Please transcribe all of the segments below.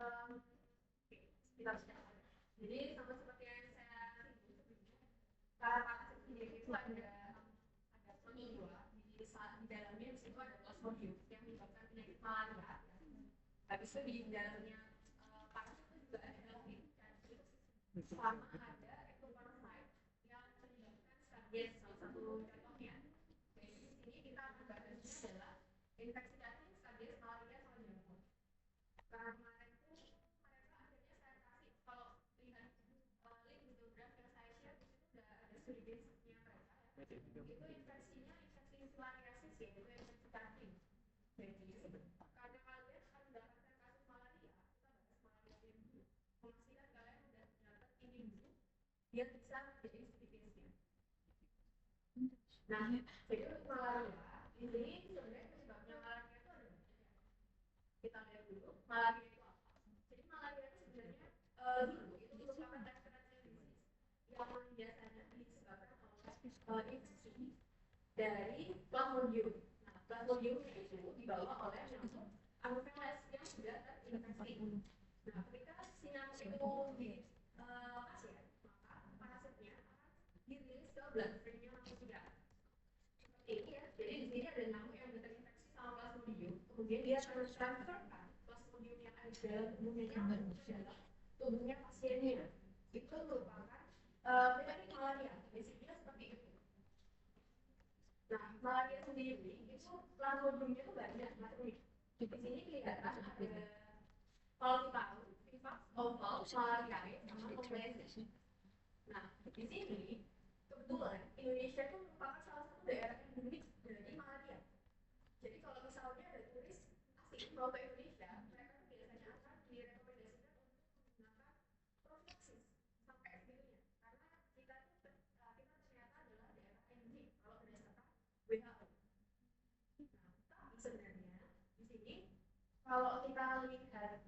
kita jadi sama seperti yang saya singgung sebelumnya, para parasit sendiri itu ada dua di dalamnya di situ ada plasmodium yang menyebabkan penyakit malaria. Habis itu di dalamnya parasit itu juga ada healthy sama ada ectoparasite yang menyebabkan rabies salah satu contohnya. Jadi di sini kita akan bahasnya adalah infeksi cacing, rabies, malaria, sama jamur. Karena kemarin itu mereka akhirnya saya kasih kalau lihat link di program yang saya share di situ udah ada studi basicnya mereka ya. Itu infeksinya infeksi filariasis yaitu infeksi cacing. Jadi karena kalian akan mendapatkan kasus malaria, kita bahas malaria dulu. Memastikan kalian sudah dapat ini dulu, biar bisa menjadi studi base-nya. Nah, jadi untuk malaria, di sini sebenarnya penyebabnya malaria itu ada banyak ya. Kita lihat dulu malaria itu apa. Jadi malaria itu sebenarnya dulu itu merupakan respiratory disease yang biasanya disebabkan oleh infeksi dari plasmodium. Nah, plasmodium itu dibawa oleh nyamuk Anopheles yang sudah terinfeksi. Nah, ketika si nyamuk itu di pasien, maka parasitnya akan dirilis ke bloodstreamnya manusia. Seperti ini ya. Jadi di sini ada nyamuk yang sudah terinfeksi sama plasmodium, kemudian dia transferkan plasmodium yang ada di dalam tubuhnya nyamuk ke dalam tubuhnya pasiennya. Itu merupakan penyakit malaria. Basicnya seperti itu. Nah, malaria sendiri itu plasmodiumnya itu banyak macamnya. Di sini kelihatan ada kalau kita tahu sifat oval malariae sama kompleks. Nah, di sini kebetulan Indonesia itu merupakan salah satu daerah endemik dari malaria. Jadi kalau misalnya ada turis asing mau ke Indonesia, mereka tuh biasanya akan direkomendasikan untuk menggunakan profilaksis sampai S2-nya. Karena kita ternyata adalah daerah endemik kalau berdasarkan WHO. Nah, tapi sebenarnya di sini kalau kita lihat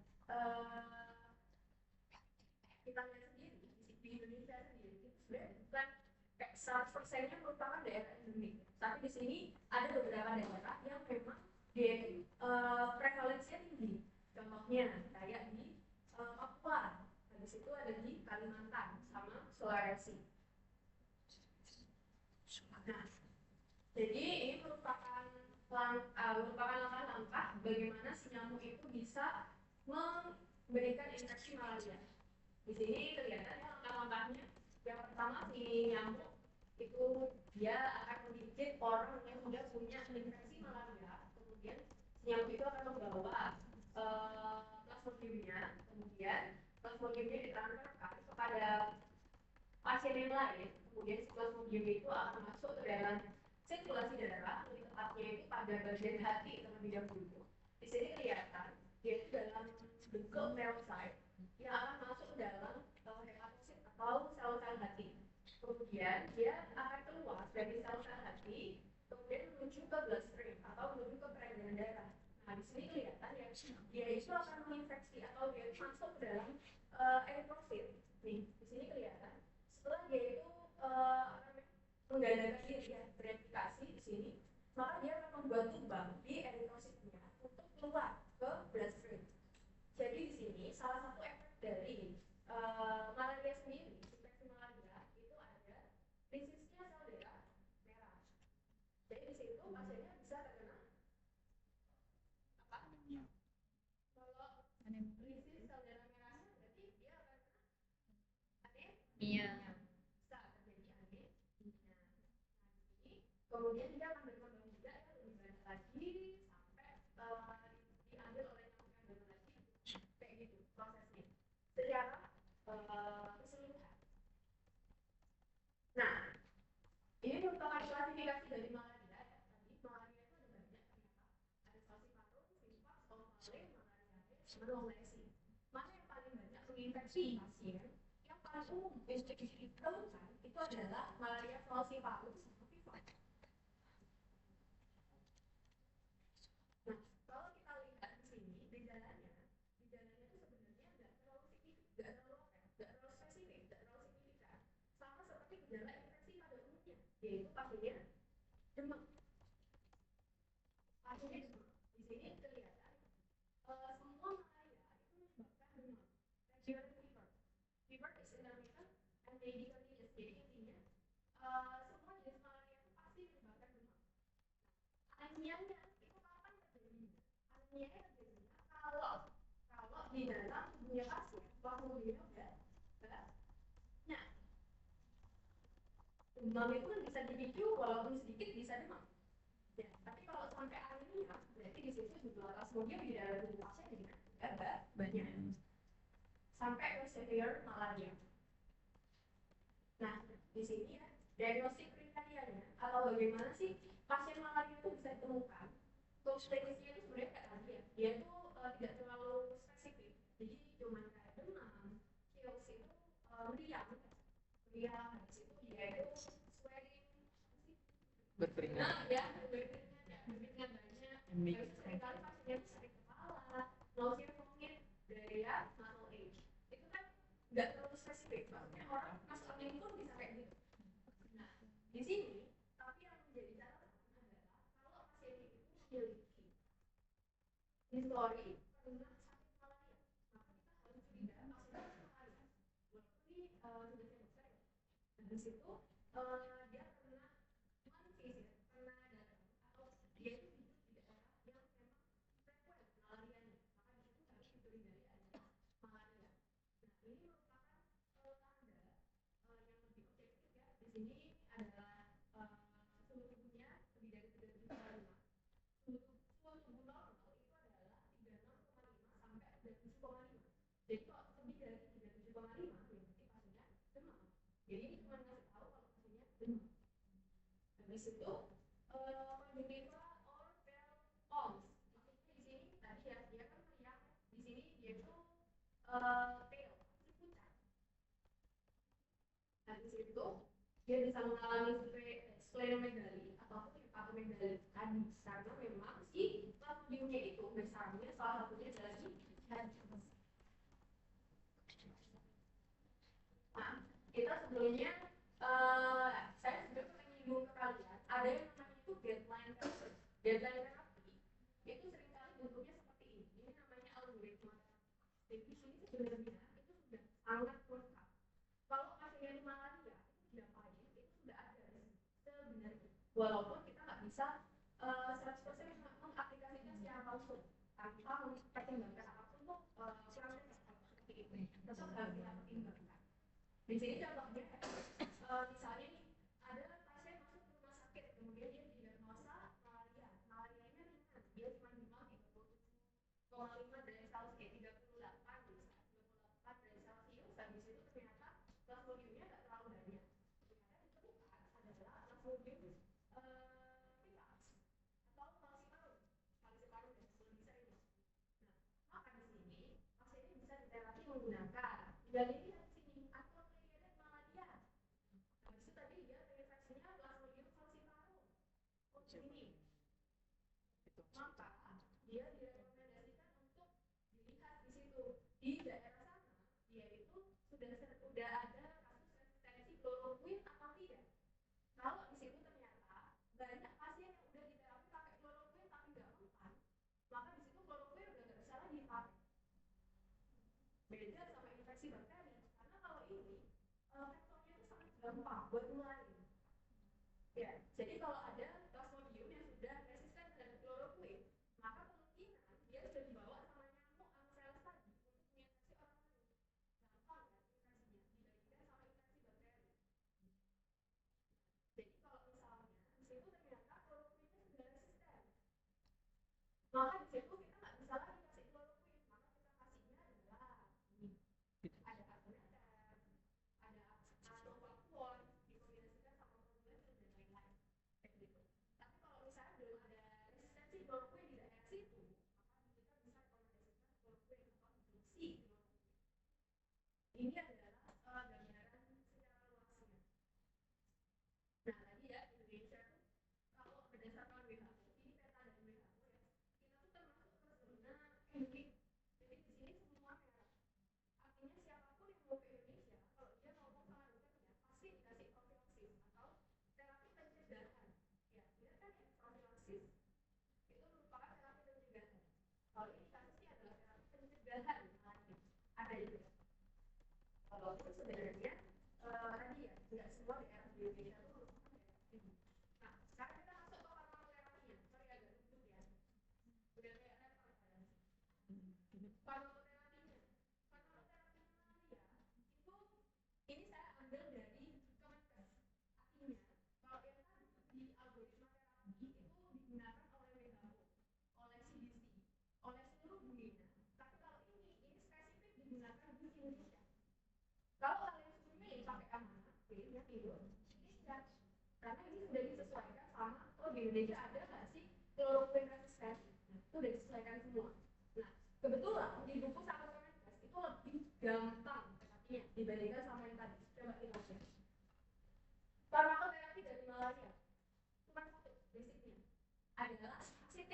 sendiri di Indonesia sendiri itu sebenarnya bukan kayak 100%-nya merupakan daerah endemik. Tapi di sini ada beberapa daerah yang memang dia prevalensinya tinggi. Contohnya kayak di Papua, habis itu ada di Kalimantan sama Sulawesi. Nah, jadi ini merupakan langkah-langkah bagaimana si nyamuk itu bisa memberikan infeksi malaria. Di sini kelihatan ya langkah-langkahnya. Yang pertama si nyamuk itu dia akan menggigit orang yang sudah punya infeksi malaria. Kemudian si nyamuk itu akan membawa plasmodiumnya, kemudian plasmodiumnya ditransferkan kepada pasien yang lain. Kemudian si plasmodium itu akan masuk ke dalam sirkulasi darah, lebih tepatnya itu pada bagian hati terlebih dahulu. Di sini kelihatan dia itu dalam bentuk merosit yang akan masuk ke dalam hepatosit atau sel-sel hati. Kemudian dia akan keluar dari sel-sel hati, kemudian menuju ke bloodstream atau menuju ke peredaran darah. Nah, di sini kelihatan ya, dia itu akan menginfeksi atau dia masuk ke dalam eritrosit. Nih, di sini kelihatan. Setelah dia itu mengadakan diri ya, verifikasi di sini, maka dia akan membuat lubang di eritrositnya untuk keluar ke bloodstream. Jadi di sini salah satu efek dari malaria sendiri, infeksi malaria itu ada risisnya sel darah merah. Jadi di situ pasiennya bisa terkena apa? Anemia. Kalau risis sel darah merahnya berarti dia akan kena anemia. Bisa terjadi anemia. Kemudian dia akan berkembang juga ya lebih banyak lagi sampai diambil oleh nyamuk yang baru lagi kayak gitu prosesnya secara keseluruhan. Nah, ini merupakan klasifikasi dari malaria ya. Tadi malaria itu ada banyak ternyata. Ada falciparum, fimpas, ovale, malariae, menoloesi. Mana yang paling banyak menginfeksi pasien? Yang paling umum ditemukan itu adalah malaria falciparum sama fimpas. Nah, kalau kita lihat di sini gejalanya itu sebenarnya nggak terlalu signifikan, nggak terlalu spesifik, nggak terlalu signifikan, sama seperti gejala infeksi pada umumnya, yaitu pasiennya demam. Pasiennya demam. Di sini kelihatan semua malaria itu menyebabkan medical illness. Jadi intinya semua jenis malaria itu pasti menyebabkan demam. Anemianya itu kapan terjadi? Anemia terjadinya kalau di dalam tubuhnya pasien plasmodiumnya udah banyak. Demam itu kan bisa dipicu walaupun sedikit bisa demam. Ya, tapi kalau sampai anemia berarti di situ jumlah plasmodium di dalam tubuh pasien jadi banyak. Sampai ke severe malaria. Nah, di sini ya diagnostik kriterianya atau bagaimana sih pasien malaria itu bisa ditemukan. Untuk teknisnya itu sebenarnya nggak tadi ya, dia itu tidak terlalu spesifik. Jadi cuma kayak demam, chills itu meriang, habis itu dia itu sweating, berkeringat, ya berkeringat banyak. Habis itu seringkali pasiennya itu sakit kepala, nausea, vomit, diarrhea, muscle ache. Itu kan nggak terlalu spesifik, maksudnya orang masuk angin pun bisa kayak gitu. Nah, di sini tapi yang menjadi catatan adalah kalau pasien itu memiliki histori pernah sakit malaria, maka kita harus curiga pasien itu malaria. Walaupun ini tugasnya dokter ya. Nah, di situ dia pernah visit, pernah datang atau dia itu hidup di daerah yang memang frekuent malarianya, maka di situ harus dicurigai ada malaria. Nah, ini merupakan tanda yang lebih objektif ya. Di sini adalah suhu tubuhnya lebih dari 37,5. Suhu tubuh normal itu adalah 36,5 sampai 37,5. Jadi kalau lebih dari 37,5 berarti pasiennya demam. Jadi ini cuma ngasih tahu kalau pasiennya demam. Habis itu conjunctiva or pale palms. Maksudnya di sini tadi ya dia kan meriang, di sini dia itu pale, pucat. Nah di situ dia bisa mengalami splenomegaly ataupun hepatomegaly tadi karena memang si plasmodiumnya itu besarnya salah satunya adalah di jantung. Nah kita sebelumnya saya sudah pernah menyinggung ke kalian ada yang namanya itu deadline therapy. Deadline therapy itu seringkali bentuknya seperti ini. Ini namanya algoritma terapi. Jadi di sini sebenarnya itu sudah sangat lengkap. Kalau pasiennya di malaria itu diapain itu sudah ada sebenarnya. Walaupun kita nggak bisa 100% mengaplikasikan secara langsung tanpa mempertimbangkan apapun tuh kurang seperti itu. Tetap harus kita pertimbangkan. Di sini contohnya misalnya nih ada pasien masuk ke rumah sakit kemudian dia didiagnosa malarianya ringan, dia cuma demam 37,5 derajat Celcius, 38 bisa 38 derajat Celcius. Habis itu ternyata plasmodiumnya nggak terlalu banyak. Ternyata ditemukan adalah plasmodium relapse atau falciparum dan sebelum bisa ini. Nah, maka di sini pasiennya bisa diterapi menggunakan dan ini ini. Maka dia direkomendasikan untuk dilihat di situ di daerah sana dia itu sudah ada kasus resistensi kloroquine atau tidak. Kalau di situ ternyata banyak pasien yang udah diterapi pakai kloroquine tapi nggak mempan, maka di situ kloroquine udah nggak bisa lagi dipakai. Beda sama infeksi bakteri karena kalau ini faktornya itu sangat gampang buat nularin. Ya, jadi kalau ada plasmodium yang sudah resisten terhadap kloroquine, maka kemungkinan dia sudah dibawa sama nyamuk Anopheles tadi untuk menginfeksi orang lain. Gampang kan infeksinya dibandingkan sama infeksi bakteri. Jadi kalau misalnya di situ ternyata kloroquine sudah resisten, maka di situ kita nggak bisa lagi kasih kloroquine, maka kita kasihnya adalah ini. Ada karbonat, ada anovaquone dikombinasikan sama formulasi dan lain-lain. Gitu. Tapi kalau misalnya belum ada resistensi kloroquine di daerah situ, maka kita bisa rekomendasikan kloroquine atau induksi kloroquine. Ini adalah gambaran secara luasnya. Nah tadi ya Indonesia tuh kalau berdasarkan WHO, ini peta dari WHO ya, kita tuh termasuk ke zona endemik. Jadi di sini semua merah. Artinya siapapun yang mau ke Indonesia, kalau dia ngomong sama dokternya, pasti dikasih profilaksis atau terapi pencegahan. Ya, benar kan ya, profilaksis itu merupakan terapi pencegahan. Kalau ini kasusnya adalah terapi pencegahan, ada juga. Walaupun sebenarnya Indonesia. Kalau kalian memilih pakai amanah B-nya Indonesia, karena ini sudah disesuaikan sama di Indonesia ada nggak sih kloroquine resisten, itu udah disesuaikan semua. Nah kebetulan di buku sama Kemenkes itu lebih gampang terapinya dibandingkan sama yang tadi. Coba kita lihat farmakoterapi dari malaria cuma satu basicnya adalah ACT.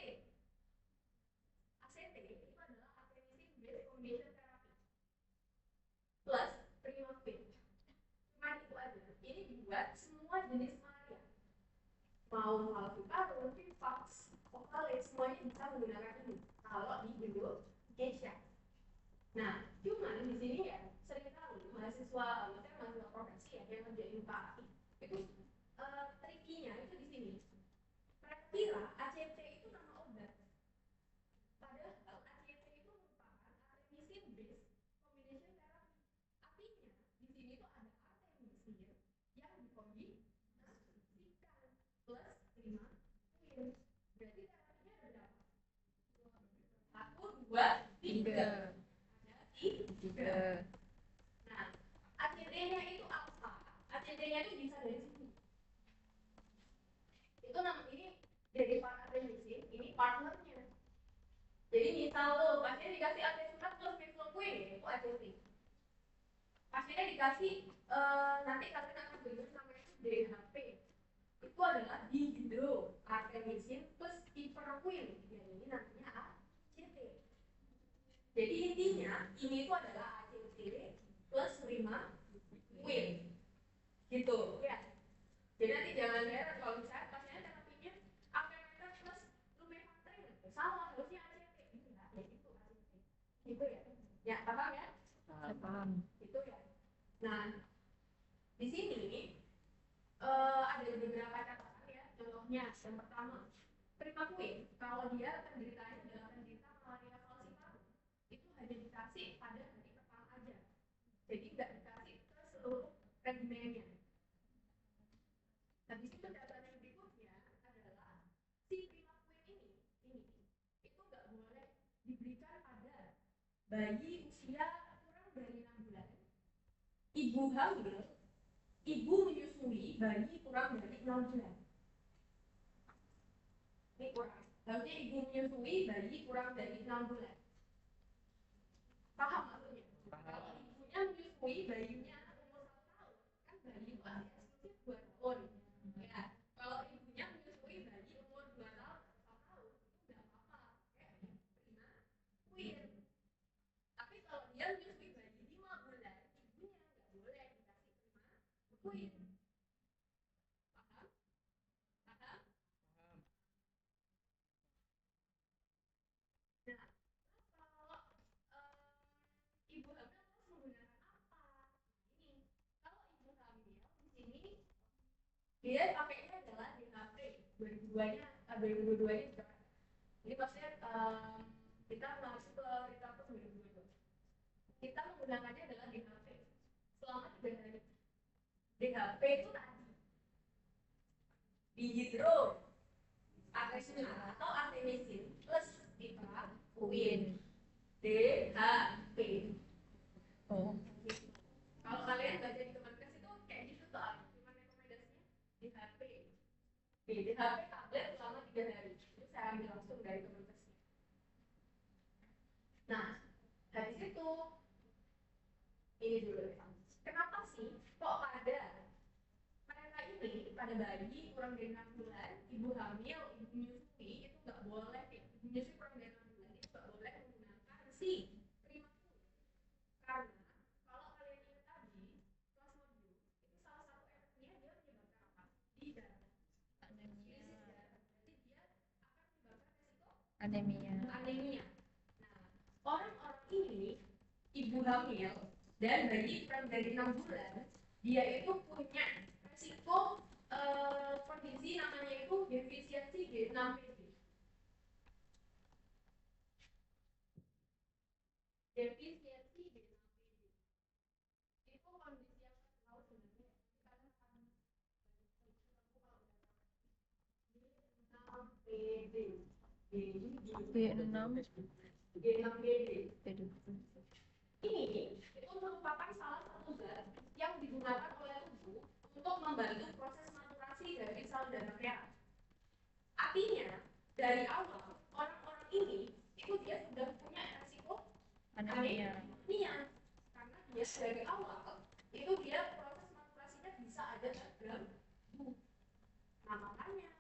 ACT itu adalah artemisinin based combination therapy plus primapin. Cuma itu aja. Ini dibuat semua jenis malaria. Mau falciparum, Vivax, Ovalate, semuanya bisa menggunakan ini kalau di Indonesia. Nah, cuman di sini ya seringkali mahasiswa profesi ya yang menjadi UKI itu trikinya itu di sini. Mereka kira ACT itu nama obat. Padahal ACT itu merupakan artemisinin based combination therapy. Artinya di sini tuh ada artemisinin yang dikombinasikan plus 5 berarti terapinya ada berapa? 1, 2, 3. Ada 3. Nah, ACT-nya itu apa? ACT-nya itu bisa dari sini. Itu ini dari part artemisinin, ini partnernya. Jadi misal tuh pasien dikasih artesunat plus mefloquine itu ACT. Pasiennya dikasih nanti kalian akan dengar namanya DHP. Itu adalah dihidroartemisin plus ivermectin. Yang ini namanya ACT. Jadi intinya ini itu adalah ACT plus 5-win. Gitu ya. Jadi nanti jangan heran kalau misalnya pasiennya terapinya Amphetamine plus lumefantrine. Sama harusnya ACT. Enggak, ya itu ACT. Gitu ya. Ya, paham ya? Paham. Itu ya. Nah, di sini ada beberapa catatan ya. Contohnya yang pertama, primapin kalau dia penderitanya adalah penderita malaria falciparum itu hanya dikasih pada hari pertama aja. Jadi nggak dikasih ke seluruh regimennya. Habis itu catatan yang berikutnya adalah si primapin ini itu nggak boleh diberikan pada bayi usia kurang dari 6 bulan, ibu hamil, ibu menyusui bayi kurang dari 6 bulan. Ini kurang. Harusnya ibu menyusui bayi kurang dari 6 bulan. Paham maksudnya? Kalau ibunya menyusui bayinya umur 1 tahun, kan bayi itu usia 2 tahun. Ya, kalau ibunya menyusui bayi umur 2 tahun atau 1 tahun, itu nggak apa-apa. Queen. Tapi kalau dia menyusui bayi 5 bulan, ibunya nggak boleh dikasih queen. Paham? Paham? Nah, kalau ibu hamil harus menggunakan apa? Ini, kalau ibu hamil di sini dia pakainya adalah DHP 2022-nya 2022-nya ini maksudnya kita masuk ke Ritapus 2022. Kita menggunakannya adalah DHP selama 3 hari. DHP itu tadi dihidro artesunat atau artemisin plus ivermectin. DHP. Oh. Kalau kalian baca di Kemenkes itu kayak gitu tuh, cuma rekomendasinya DHP. DHP tablet selama 3 hari. Itu saya ambil langsung dari Kemenkesnya. Nah, dari situ ini dulu ya. Kenapa sih kok pada mereka ini pada bayi kurang dari 6 bulan, ibu hamil, ibu menyusui itu nggak boleh, ibu menyusui kurang dari 6 bulan itu nggak boleh menggunakan si primapin. Karena kalau kalian ingat tadi plasmodium itu salah satu efeknya dia menyebabkan apa? Di darah. Anemia. Jadi dia akan menyebabkan resiko anemia. Nah, orang-orang ini ibu hamil dan bayi kurang dari 6 bulan dia itu punya resiko kondisi namanya itu defisiensi G6PD. Defisiensi G6PD itu kondisi yang tahu sebenarnya G6PD. G6PD. Ini itu Artinya dari awal orang-orang ini itu dia sudah punya resiko anemia karena dia dari awal itu dia proses maturasinya bisa ada ganggu. Nah makanya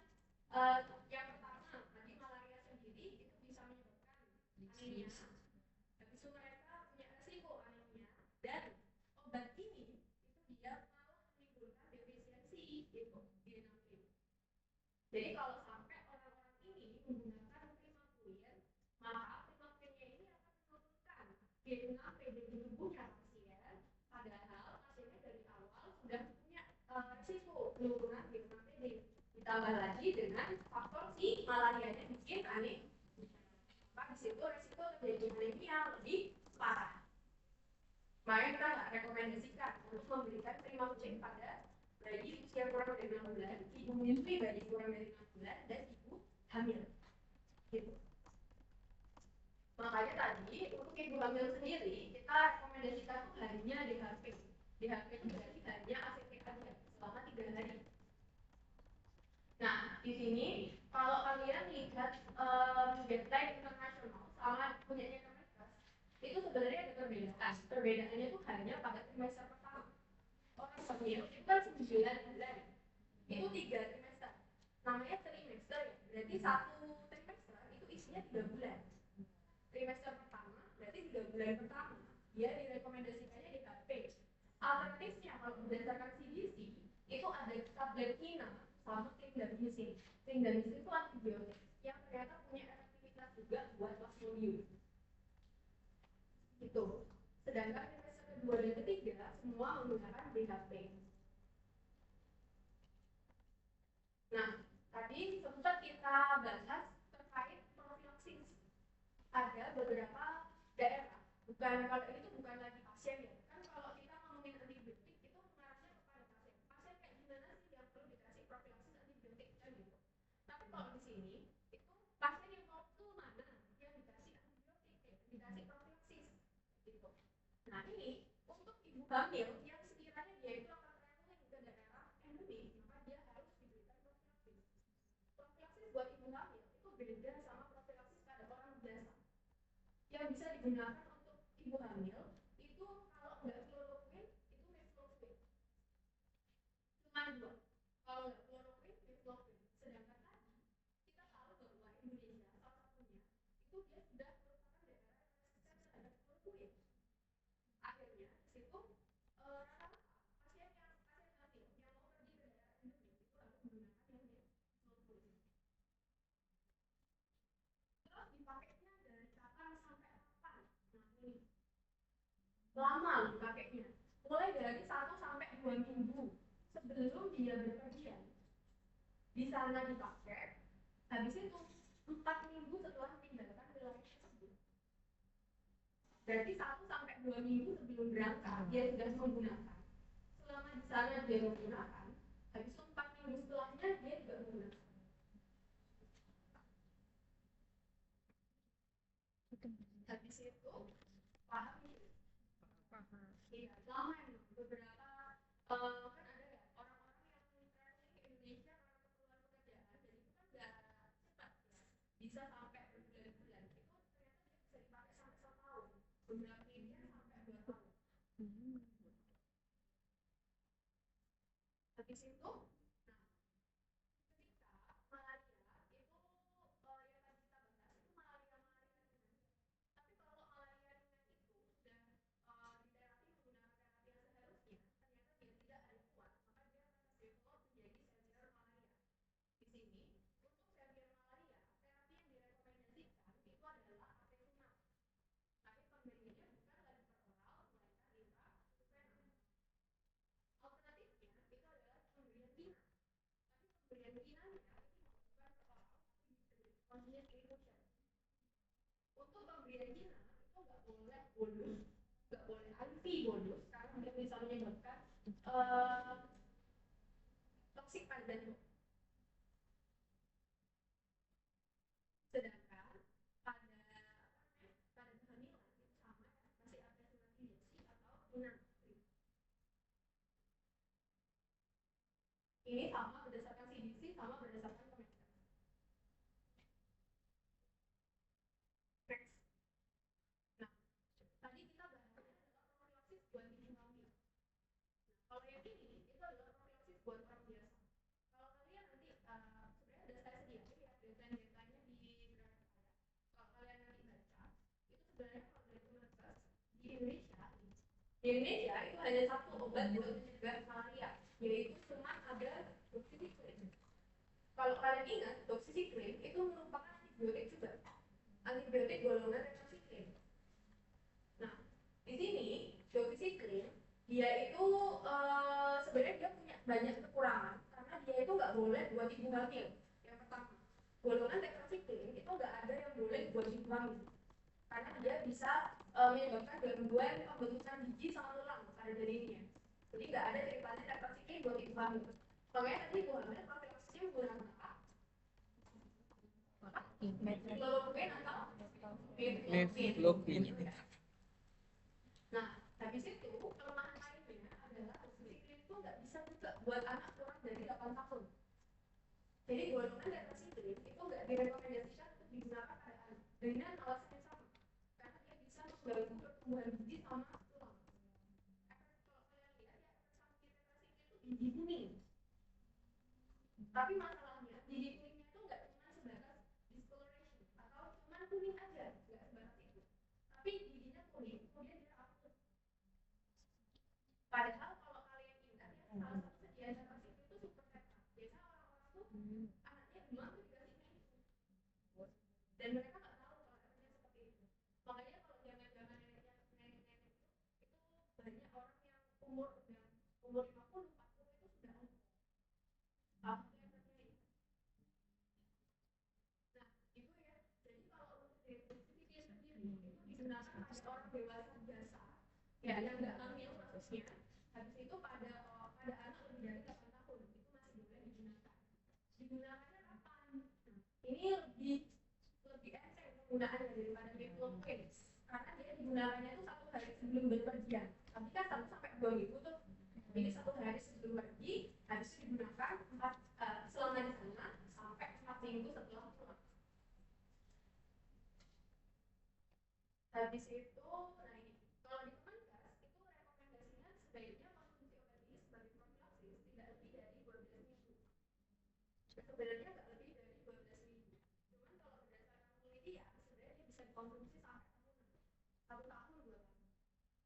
yang pertama tadi malaria sendiri itu bisa menyebabkan anemia. Habis itu mereka punya resiko anemia dan obat ini itu dia malah menimbulkan defisiensi gitu di enam. Jadi kalau sampai orang-orang ini menggunakan primaquine, maka primaquine ini akan menurunkan B6 PD di tubuhnya pasien, padahal pasiennya dari awal sudah punya risiko penurunan B6 PD. Ditambah lagi dengan faktor si malarianya bikin anemia. Maka di situ risiko terjadi anemia lebih parah. Makanya kita nggak rekomendasikan untuk memberikan primaquine pada bayi usia kurang dari 6 bulan, ibu menyusui bayi kurang dari 6 bulan, dan ibu hamil. Gitu. Makanya tadi untuk ibu hamil sendiri kita rekomendasikan harinya DHP. DHP itu berarti hanya ACT aja selama 3 hari. Nah di sini kalau kalian lihat guideline internasional sama punyanya Kemenkes, itu sebenarnya ada perbedaan. Perbedaannya itu hanya pada trimester pertama. Orang hamil itu kan 9 bulan, itu 3 trimester. Namanya trimester ya, berarti satu trimester itu isinya 3 bulan. Trimester pertama berarti 3 bulan pertama dia direkomendasikannya DKP. Alternatifnya kalau berdasarkan CDC itu ada tabletina sama clindamycin. Clindamycin itu antibiotik yang ternyata punya efektivitas juga buat plasmodium. Gitu. Sedangkan trimester kedua dan ketiga semua menggunakan DHP. Nah, tadi sempat kita bahas terkait profilaksis. Ada beberapa daerah, kalau itu bukan lagi pasien ya. Kan kalau kita ngomongin antibiotik itu mengarahnya kepada pasien. Pasien kayak gimana sih yang perlu dikasih profilaksis antibiotik kan gitu. Tapi kalau di sini itu pasien yang mau tuh mana yang dikasih antibiotik, dikasih profilaksis gitu. Nah ini untuk ibu hamil yang sekiranya dia itu akan traveling ke daerah endemik, maka dia harus diberikan profilaksis. Profilaksis buat ibu hamil itu beda sama profilaksis pada orang biasa. Yang bisa digunakan untuk ibu hamil itu kalau nggak chloroquine itu mefloquine. Cuma dua. Kalau nggak chloroquine, mefloquine. Sedangkan tadi kita tahu bahwa Indonesia salah satunya itu dia sudah merupakan daerah yang resisten terhadap chloroquine. Akhirnya di situ rata-rata pasien hamil yang mau pergi ke daerah endemik itu harus menggunakan yang mefloquine. Terus dipakainya dari kapan sampai kapan? Nah ini lama dipakainya, mulai dari 1 sampai 2 minggu sebelum dia berpergian. Di sana dipakai, habis itu 4 minggu setelah meninggalkan wilayah tersebut. Berarti 1 sampai 2 minggu sebelum berangkat dia sudah menggunakan. Selama di sana dia menggunakan, habis itu 4 minggu setelahnya dia juga menggunakan. Habis itu paham ya? Paham. Iya, lama emang beberapa kan ada ya orang-orang yang traveling ke Indonesia karena keperluan pekerjaan, jadi itu kan nggak cepat ya, bisa sampai berbulan-bulan. Itu ternyata dia bisa dipakai sampai 1 tahun, beberapa media sampai 2 tahun. Habis itu, nah ketika malaria itu yang tadi kita bahas itu malaria ringan. Tapi kalau malaria ringan itu sudah diterapi menggunakan terapi yang seharusnya, ternyata dia tidak ada kuat, maka dia akan terdevelop menjadi severe malaria. Di sini untuk severe malaria, terapi yang direkomendasikan itu adalah atetunab. Tapi pemberiannya bukan lagi per oral, melainkan intravenous. Alternatifnya itu adalah pemberian kina. Tapi pemberian kinanya itu bukan per oral, tapi diberi continuous infusion. Untuk pemberian kina itu nggak boleh bolus, nggak boleh IV bolus karena dia bisa menyebabkan toksik pada jantung. Sedangkan pada kehamilan itu sama ya, masih ada surat injeksi atau tunang. Ini sama berdasarkan CDC sama berdasarkan Kemenkes. buat ibu hamil. Kalau yang ini itu adalah profilaksis buat orang biasa. Kalau kalian nanti sebenarnya udah saya sediain ya deadline-deadline-nya di grafik ada. Kalau kalian nanti baca, itu sebenarnya kalau dari Kemenkes di Indonesia itu hanya satu obat buat mencegah malaria, yaitu cuma ada doxycycline. Kalau kalian ingat, doxycycline itu merupakan antibiotik juga, antibiotik golongan tetracycline. Nah, di sini doxycycline dia itu sebenarnya dia punya banyak kekurangan karena dia itu nggak boleh buat ibu hamil. Yang pertama, golongan tetracycline itu nggak ada yang boleh buat ibu hamil karena dia bisa menyebabkan gangguan pembentukan biji sama tulang pada janinnya. Jadi nggak ada ceritanya tetracycline buat ibu hamil. Makanya tadi ibu hamil profilaksisnya menggunakan apa? Chloroquine atau mefloquine. Nah, habis itu kelemahan lainnya adalah doxycycline itu nggak bisa juga buat anak kurang dari 8 tahun. Jadi golongan tetracycline itu nggak direkomendasikan untuk digunakan pada anak dengan alasan yang sama, karena dia bisa mengganggu pertumbuhan biji sama tulang. Kalau kalian lihat ya, efek samping tetracycline itu biji kuning. Tapi masalahnya biji kuningnya itu nggak cuma sebatas discoloration atau cuma kuning aja, nggak sebatas itu. Tapi bijinya kuning, kemudian dia rapuh. Padahal kalau kalian ingat ya, salah satu sediaan tetracycline itu super tetra. Biasa orang-orang tuh anaknya demam tuh dikasih itu. Dan mereka nggak tahu kalau efeknya seperti itu. Makanya kalau zaman-zaman nenek-nenek itu banyak orang yang umur 50, 40 itu sudah tahu efeknya itu. Nah, itu ya. Jadi kalau untuk doxycycline sendiri itu digunakan pada orang dewasa biasa, ya yang nggak hamil maksudnya. Habis itu pada anak lebih dari 8 tahun itu masih boleh digunakan. Digunakannya kapan? Ini lebih enteng penggunaannya daripada mefloquine karena dia digunakannya itu 1 hari sebelum bepergian. Tapi kan 1 sampai 2 minggu tuh. Ini 1 hari sebelum pergi, habis itu digunakan selama di sana sampai 4 minggu setelah pulang. Habis itu, nah ini kalau di Kemenkes itu rekomendasinya sebaiknya konsumsi obat ini sebagai profilaksis tidak lebih dari 12 minggu. Sebenarnya nggak lebih dari 12 minggu. Cuman kalau berdasarkan penelitian sebenarnya dia bisa dikonsumsi sampai tahunan, 1 tahun 2 tahun.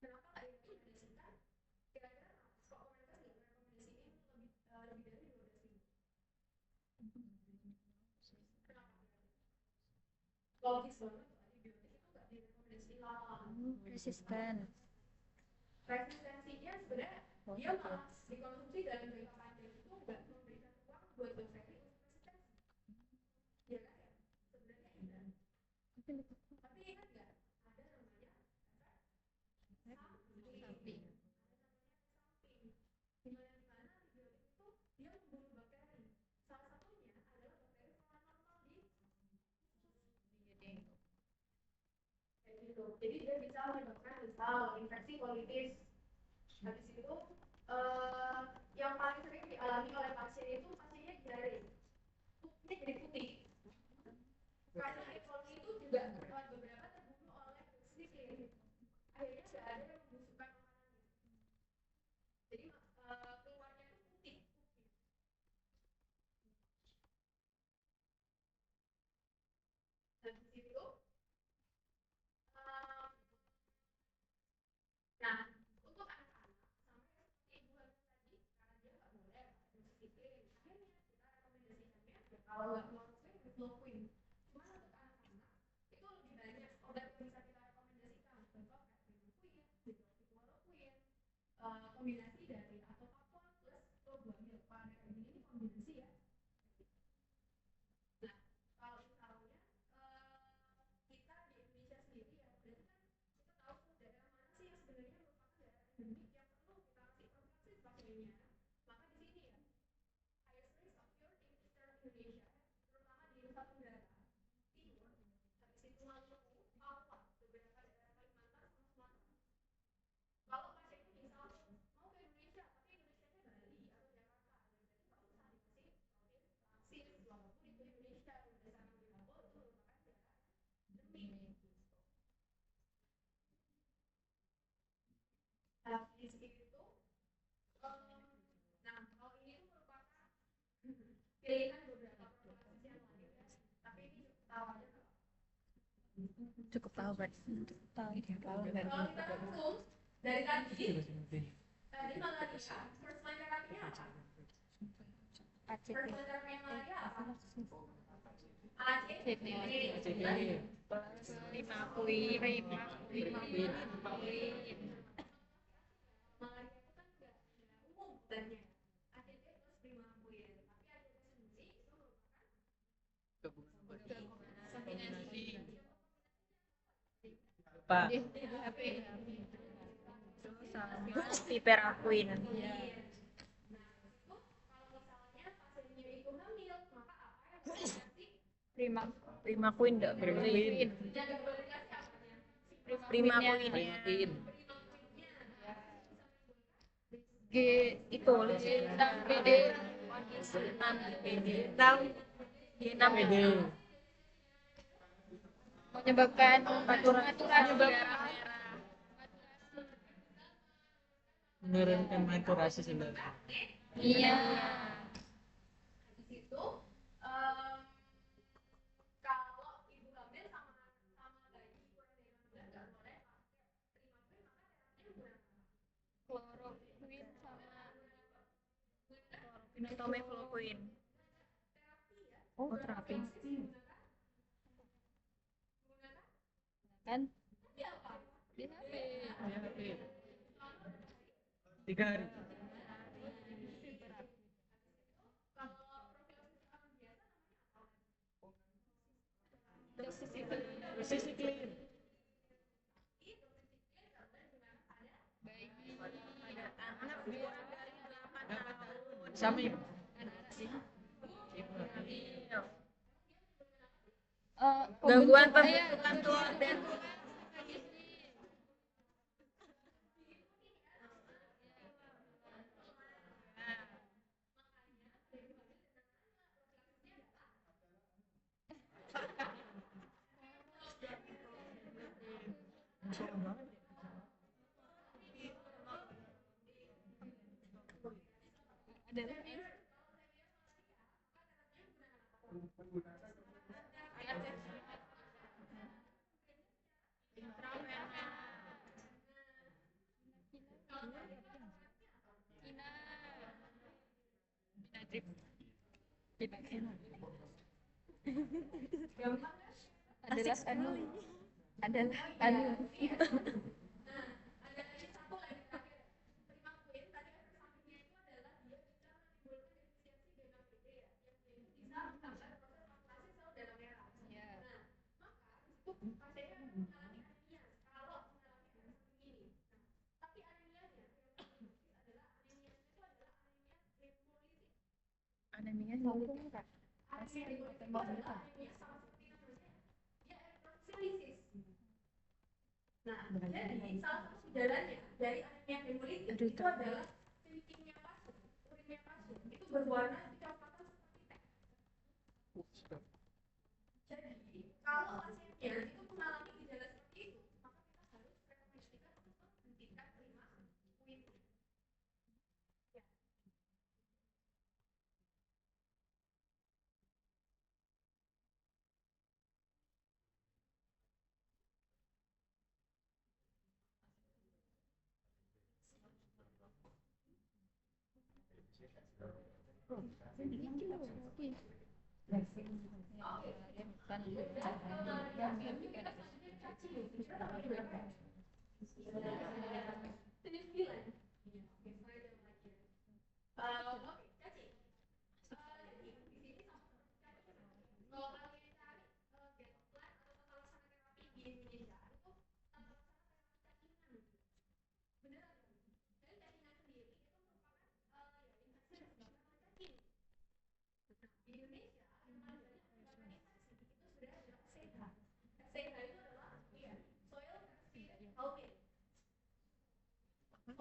Kenapa nggak direkomendasikan? Kira-kira kok Kemenkes nggak merekomendasiin lebih dari 12 minggu? Kenapa? Logis banget, antibiotik itu nggak direkomendasiin lama-lama. Resisten. Resistensinya sebenarnya dia malah dikonsumsi dalam jangka panjang itu nggak memberikan ruang buat bakteri untuk resistensi. Ya kan ya? Sebenarnya iya. Tapi ingat nggak? Ada namanya efek samping. Dimana antibiotik itu dia membunuh bakteri. Salah satunya adalah bakteri paranormal di kayak gitu. Jadi dia bisa menyebabkan misal infeksi colitis. Habis itu yang paling sering dialami oleh pasien itu pasiennya diare. Ini jadi putih. Karena E. coli itu juga beberapa terbunuh oleh doxycycline. Akhirnya nggak ada yang membusukkan makanannya. Jadi keluarnya itu putih. Habis itu, nah untuk anak-anak sama seperti ibu hamil tadi, karena dia nggak boleh doxycycline. Akhirnya kita rekomendasikannya kalau nggak chloroquine, mefloquine. Cuma untuk anak-anak itu lebih banyak obat yang bisa kita rekomendasikan. Contoh kayak ibuprofen, hidroksichloroquine, kombinasi dari atopakon plus clobamil. Kalau ada kayak gini ini kombinasi ya. Nah, kalau misalnya kita di Indonesia sendiri ya, berarti kan kita tahu tuh daerah mana sih yang sebenarnya merupakan daerah endemik yang perlu kita kasih profilaksis pasiennya. Maka di sini ya, highest risk of cure in Eastern Indonesia, terutama di Nusa Tenggara Timur, habis itu Maluku, Papua, beberapa daerah Kalimantan sama Sumatera. Kalau pasiennya misal mau ke Indonesia, tapi Indonesianya Bali atau Jakarta, berarti kamu bisa dikasih profilaksis walaupun itu Indonesia berdasarkan WHO itu merupakan daerah endemik. pilihan beberapa profesi yang lain kan. Tapi ini tahu aja nggak? Cukup tahu kan? Tahu kan? Kalau kita langsung dari tadi malaria, first line terapinya apa? ACT. First line terapinya malaria apa? ACT. Primaquin. Malaria itu kan nggak umum obatnya. ACT plus primaquin. Tapi ACT sendiri itu merupakan Pak. Piperaquin. Nah, itu kalau misalnya pasiennya itu hamil, maka apa yang harus dikasih? Primaquin enggak boleh. Yang nggak boleh dikasih apanya? Primaquin. Primaquinnya. G itu lintang PD. Lintang G6 PD. Menyebabkan maturasi darah merah. Menurunkan maturasi sebenarnya. Iya. Di situ kalau ibu hamil sama bayi kurang dari 6 bulan nggak boleh pakai primaquin, maka terapinya gimana? Chloroquine atau mefloquine. Oh, terapi. Kan? Tapi apa? Di HP. 3 hari. Kalau profilaksis orang biasa Dosiklin. Sampai Gangguan pembentukan telur dan adalah anu ada ini satu lagi terakhir. Primaquin tadi efek sampingnya itu adalah dia bisa menimbulkan defisiensi gamma-GT ya, yang bisa menghambat proses maturasi sel darah merah. Nah, maka itu pasiennya mengalami anemia kalau mengalami efek samping ini. Nah, tapi anemianya yang adalah anemianya itu adalah anemia hemolitik. anemia Anemia hemolitik itu adalah anemia sama seperti namanya, dia elektrofilisis. Nah, jadi salah satu gejalanya dari anemia hemolitik itu adalah kencingnya pasien, urinnya pasien itu berwarna kecoklatan seperti teh. Jadi, kalau pasiennya itu mengalami gejala seperti itu, maka kita harus rekomendasikan untuk menghentikan primaquin. Ya.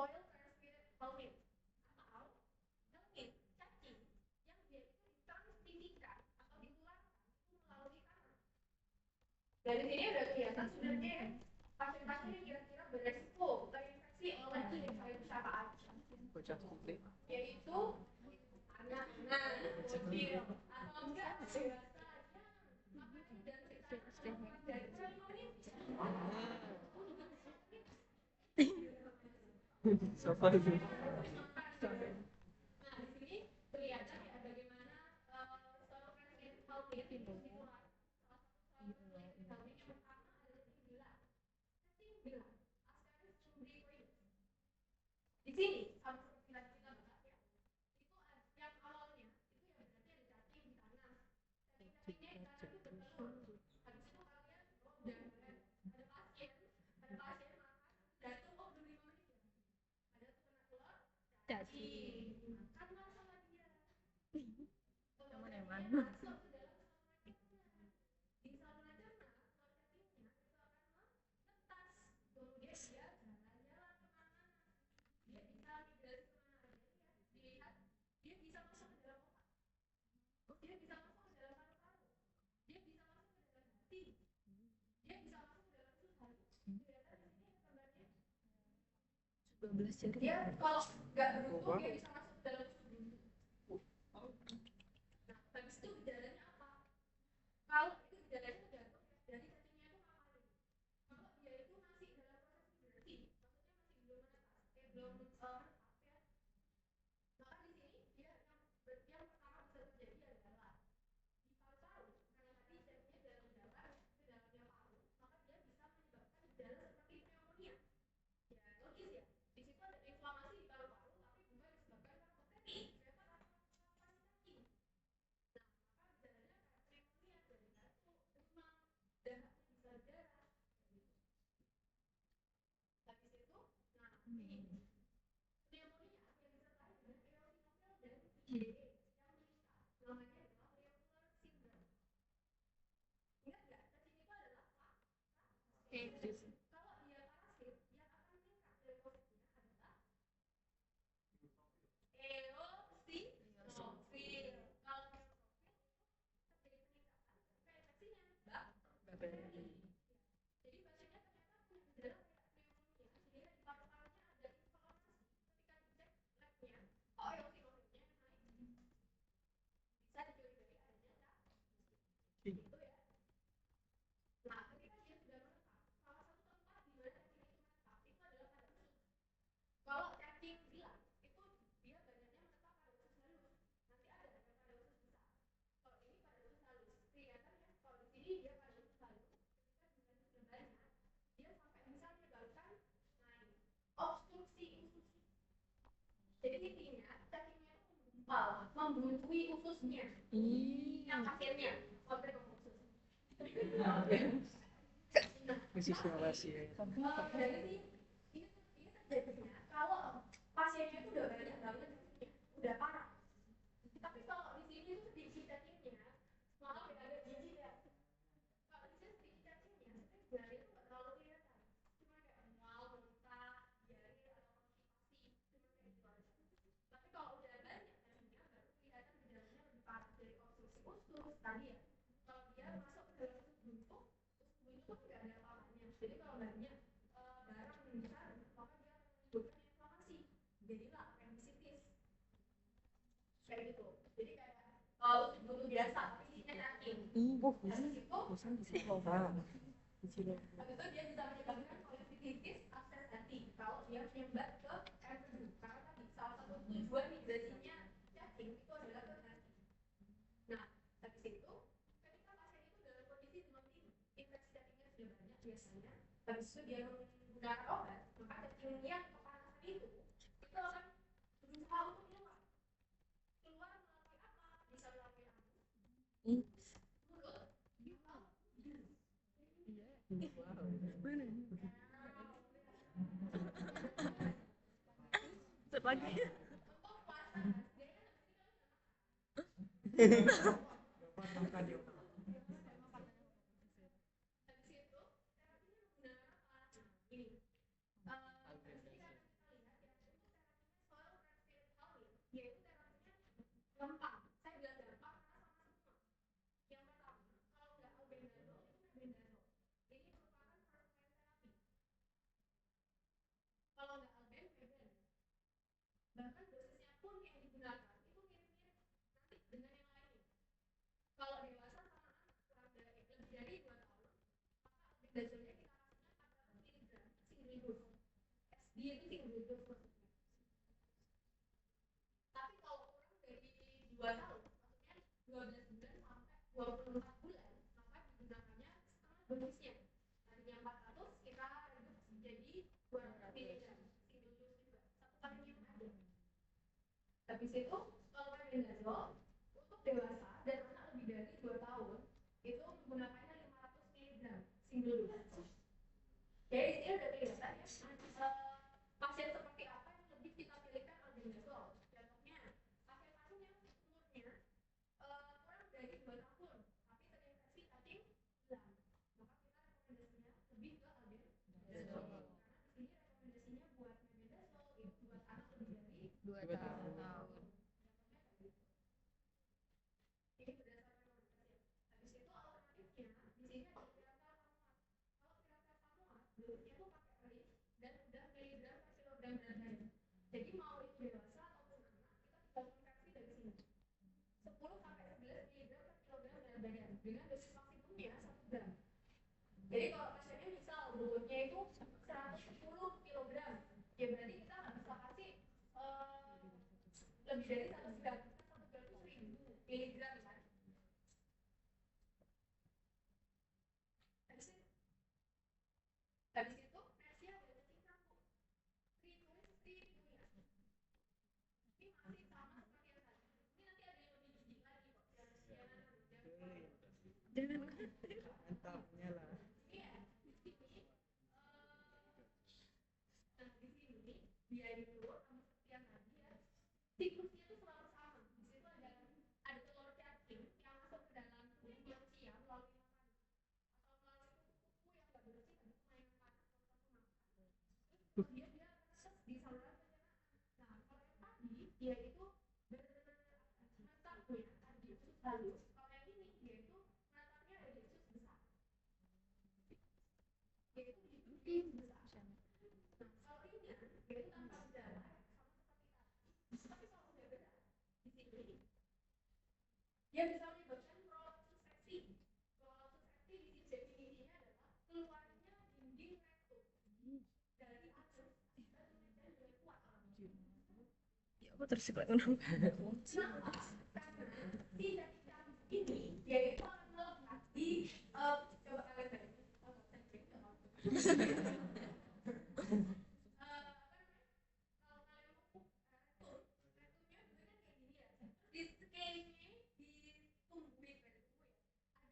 Soil transpired helminth atau helminth cacing yang dia itu ditransmisikan atau ditularkan melalui tanah. Dari sini udah kelihatan sebenarnya pasien-pasien yang kira-kira beresiko terinfeksi oleh influenza itu siapa aja? Yaitu anak-anak kecil, Safari. Nah, di sini kelihatan ya bagaimana saluran Hawking itu dikeluarkan. Salah satu saluran Hawking yang pertama adalah bilang, Ascaris cumbricoides. Di sini sama seperti tadi kita bahas ya, itu yang awalnya itu ya berarti ada cacing di tanah. Cacing-cacingnya di tanah itu bertelur. Habis itu kalian udah ada pasien makan jatuh 25 menit ya. Ada tuh kena telur cacing. Kan makan sama dia. Eman-eman. Masuk ke dalam saluran cerna. Di saluran cerna, telur cacingnya itu akan menetas. Kemudian dia jalan-jalan kemana-mana. Dia bisa migrasi kemana aja. Dilihat, dia bisa masuk ke dalam otak. Dia bisa masuk ke dalam paru-paru. Dia bisa masuk ke dalam hati. Dia bisa masuk ke dalam usus hati. Kelihatan di sini gambarnya. 12 jari. Dia kalau nggak beruntung dia bisa masuk ke dalam usus buntu. Nah, habis itu gejalanya apa? Kalau itu gejalanya tergantung dari cacingnya itu ngapain. Kalau dia itu masih dalam proses migrasi, maksudnya masih belum menetas, belum ya. Maka di sini dia yang pertama bisa terjadi adalah di paru-paru, karena tadi cacingnya jalan-jalan ke dalamnya paru, maka dia bisa menyebabkan gejala seperti pneumonia. Ya logis ya. Di situ ada inflamasi di paru-paru, tapi bukan disebabkan karena bakteri, ternyata karena cacing. Nah, maka gejalanya kayak pneumonia, dari batuk, demam, dahaknya bisa berdarah. Habis itu, nah ini pneumonia yang disertai dengan eosinofil dan IgE yang meningkat. Namanya adalah Reumur syndrome. Ingat nggak? Cacing itu adalah parasit. Kalau dia parasit, yang akan meningkat leukosidnya adalah eosinofil. Kalau neutrofil terjadi peningkatan ketika infeksinya bakteri. Jadi pasiennya ternyata punya gejala kayak pneumonia, sehingga di paru-parunya ada inflamasi. Ketika dicek labnya, oh eosinofilnya yang naik. Bisa dicurigai adanya cacing. Gitu ya. Nah, ketika dia sudah menetap, salah satu tempat di mana cacing itu menetap itu adalah pada usus. Kalau cacing bilang itu dia banyaknya menetap pada usus halus. Nanti ada yang pada usus besar. Kalau ini pada usus halus, kelihatan ya. Kalau di sini dia pada usus halus, ketika jumlahnya sudah banyak, dia sampai bisa menyebabkan obstruksi usus. Jadi intinya cacingnya itu menggumpal, membuntui ususnya. Yang akhirnya sampai ke usus. Misi sulawesi ya. Jadi ini terjadinya kalau pasiennya itu udah banyak banget cacingnya, udah parah. Tapi kalau di sini itu sedikit cacingnya, malah agak jijik ya. Kalau di sini sedikit cacingnya, sebenarnya itu nggak terlalu kelihatan. Cuma kayak mual, muntah, diare atau konstipasi, cuma kayak gitu aja. Tapi kalau udah banyak cacingnya, baru kelihatan gejalanya lebih parah dari obstruksi usus tadi ya. Kalau dia masuk ke dalam usus buntu kan nggak ada apa-apanya. Jadi kalau banyak barang yang besar, maka dia akan menimbulkan inflamasi. Jadilah appendicitis. Kayak gitu. Jadi kayak usus buntu biasa, tapi isinya cacing. Habis itu, habis itu dia bisa menyebabkan kolestitis abses hati kalau dia menyumbat ke empedu. Karena tadi salah satu tujuan migrasinya cacing itu adalah ke hati. Nah, habis itu ketika pasien itu dalam kondisi demam tinggi, infeksi cacingnya sudah banyak biasanya, habis itu dia menggunakan obat, maka cacing yang kepanasan itu akan berusaha untuk keluar melalui apa? Bisa melalui mulut, atau hidung. Set lagi. Untuk puasa, habis itu terapinya menggunakan apa? Ini. Di sini kan kita lihat ya, itu terapinya soil reptile healing, yaitu terapinya gampang. Saya bilang gampang karena sama semua. Yang pertama, kalau nggak albendazole itu mebendazole. Ini merupakan first line terapi. Kalau nggak alben, meben. Bahkan dosisnya pun yang digunakan itu mirip-mirip nanti dengan yang lainnya. dia itu single dose. Tapi kalau kurang dari 2 tahun, maksudnya 12 bulan sampai 24 bulan, maka digunakannya setengah dosisnya. Tadinya 400 kita reduksi jadi 200 miligram single dose juga, satu kali minum aja. Habis itu kalau mebendazole untuk dewasa dan anak lebih dari 2 tahun itu menggunakannya 500 miligram single dose. Jadi ini udah kelihatan ya pasien seperti apa yang lebih kita pilihkan mebendazole. Contohnya pasien-pasien yang umurnya kurang dari 2 tahun tapi terinfeksi cacing belang, maka kita rekomendasinya lebih ke albendazole. Karena di sini rekomendasinya buat mebendazole itu buat anak lebih dari 2 2 tahun. tahun. ini berdasarkan riset ya. Habis itu alternatifnya di sini ada piratel pamuat. Kalau piratel pamuat dosisnya tuh pakai RIS dan udah miligram per kilogram berat badan. Jadi mau itu dewasa ataupun anak kita tinggal konversi dari sini 10 sampai 11 miligram per kilogram berat badan dengan dosis maksimumnya 1 gram. Jadi kalau pasiennya misal bobotnya itu 110 kilogram, ya berarti kita nggak bisa kasih lebih dari 1 gram. Kita 1 gram itu 1000 miligram kan. Habis itu Persia udah cacing campur. Tritulis tritulia. Ini masih sama seperti yang tadi. Ini nanti ada yang lebih jijik lagi kok. Jangan Mantapnya lah. Ini ya, di sini di sini dia itu sama seperti yang tadi ya. Siklusnya itu selalu sama. Di situ ada telur cacing yang masuk ke dalam tubuh manusia melalui makanan atau melalui kuku-kuku yang nggak bersih tadi mainan panas waktu makan. Terus kemudian dia meresap di saluran pencernaan. Nah, kalau yang tadi dia itu menetapnya ada di usus halus. Kalau yang ini dia itu menetapnya ada di usus besar. Yaitu di usus besar. Nah, kalau ringan dia itu tanpa gejala sama seperti tadi. Tapi kalau sudah berat di sini dia bisa menyebabkan prolapsus sepsi. Prolapsus sepsi di sini definisinya adalah keluarnya dinding rektum dari anus dan menekan dengan kuat. ya aku tersiplek ngono. Kenapa? Karena si cacing campur ini dia itu akan melekat di coba kalian bayangin kalau kalian mau pup rektumnya juga kan kayak gini ya. Di sekelilingnya ditungguin pada tubuh ya.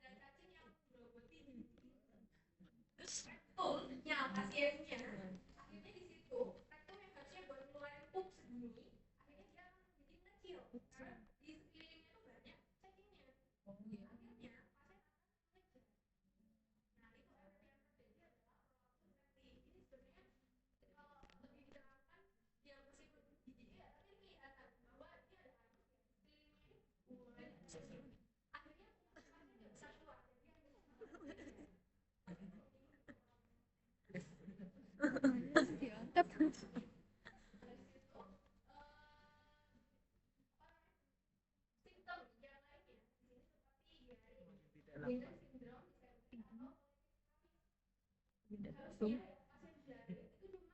Ada cacing yang menggerogoti rektumnya pasiennya. Akhirnya di situ rektum yang harusnya buat ngeluarin pup segini, akhirnya dia akan bikin kecil karena di sekelilingnya tuh banyak cacingnya. Akhirnya pasien akan mengejar. Nah itu efek yang terjadi adalah prolapsus sepsi. Ini sebenarnya kalau lebih diterangkan yang meskipun jijiknya ya, tapi kelihatan bahwa ini ada anus ya sekelilingnya ini banyak cacing. Akhirnya pasien nggak bisa keluar dan dia hanya bisa Diangkat. simptom yang lainnya di sini seperti diare, Tidak Wiener lapar. syndrome, atau Beda harusnya ya, pasien diare itu cuma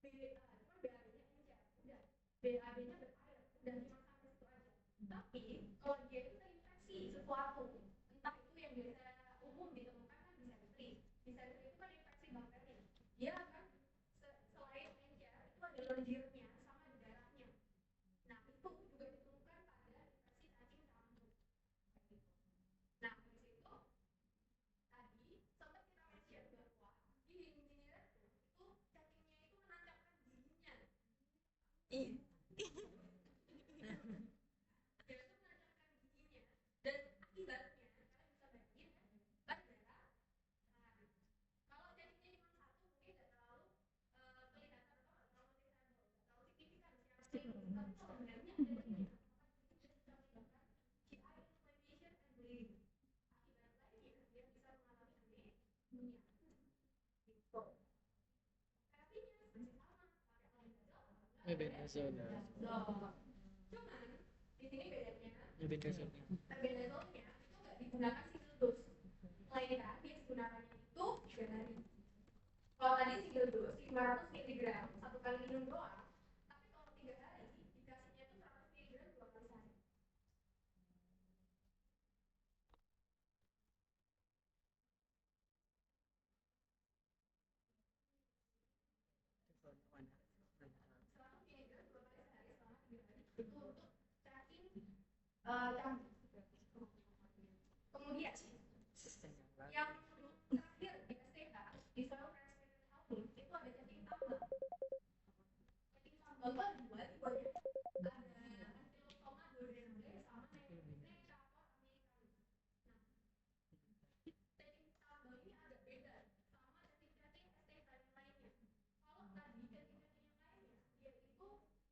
BA, cuma BAB-nya encer, udah BAB-nya berair, udah cuma sampai situ aja. Tapi kalau dia itu terinfeksi sesuatu, entah itu yang biasa umum ditemukan kan disentri. Disentri itu kan infeksi bakteri. Dia akan selain encer itu ada lendirnya sama di darahnya. Nah itu juga ditemukan pada infeksi cacing campur. Nah di situ tadi sempat kita mention bahwa di dinding rektum itu cacingnya itu menancapkan giginya. Ih, Dia itu menancapkan giginya dan akibatnya kalian bisa bayangin kan darah. Nah, kalau cacingnya cuma satu mungkin tidak terlalu kelihatan atau nggak terlalu noticeable, nggak terlalu signifikan secara klinis. Tapi kalau sebenarnya ada banyak, maka itu bisa menyebabkan GI inflammation and bleeding. Akibat lainnya dia bisa mengalami anemia. Gitu. Terapinya masih sama, pakai mebendazole. Mebendazole. Cuman di sini bedanya Mebendazole. mebendazole-nya itu nggak digunakan single dose, melainkan dia digunakannya itu 3 hari. Kalau tadi single dose 500 mg 1 kali minum doang, tapi kalau 3 hari dikasihnya itu 100 miligram 2 kali sehari. Selama miligram 2 kali sehari selama 3 hari itu untuk cacing cambuk. Kemudian yang terakhir di STH di soil transmitted health itu ada cacing tambang. Cacing tambang itu ada dua tipenya. Ada Antilopsoma duodenale sama Necator americana. Cacing tambang ini agak beda sama cacing-cacing STH yang lainnya. Kalau tadi cacing-cacing yang lainnya dia itu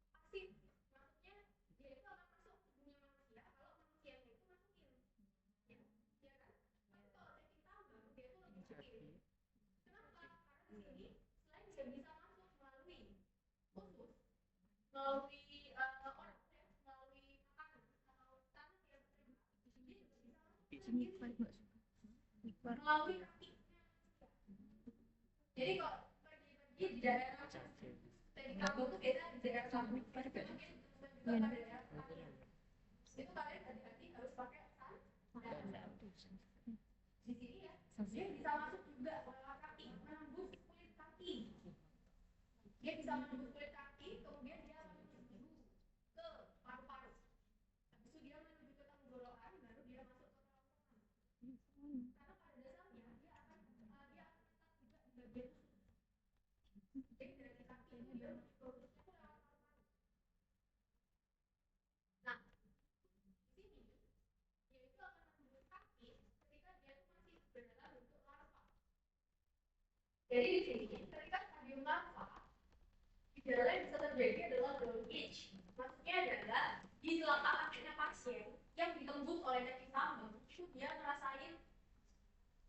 pasif, maksudnya dia itu akan masuk ke tubuhnya manusia kalau manusianya itu masukin, ya kan? Tapi kalau cacing tambang dia itu lebih kecil. Kenapa? Karena di sini selain dia bisa masuk melalui usus, melalui oral, melalui makanan atau tanah yang tercemar, dia juga bisa masuk melalui kaki. Jadi kalau pergi di daerah cacing tambang itu biasa di daerah kaki, itu kalian hati-hati harus pakai sandal. Di sini ya, dia bisa masuk juga lewat kaki, menembus kulit kaki. Dia bisa menembus kulit kaki, kemudian dia menuju ke paru-paru. Habis itu dia menuju ke tenggorokan, baru dia masuk ke kerongkongan. Karena pada dasarnya dia akan tetap juga di bagian usus. Jadi dari kaki itu dia menuju ke ususnya itu lewat paru-paru. Nah, di sini dia itu akan menembus kaki ketika dia itu masih berdalam bentuk larva. Jadi di sini ketika stadium larva, gejala yang bisa terjadi adalah dog itch. Maksudnya adalah di telapak kakinya pasien yang ditembus oleh cacing tambang itu dia ngerasain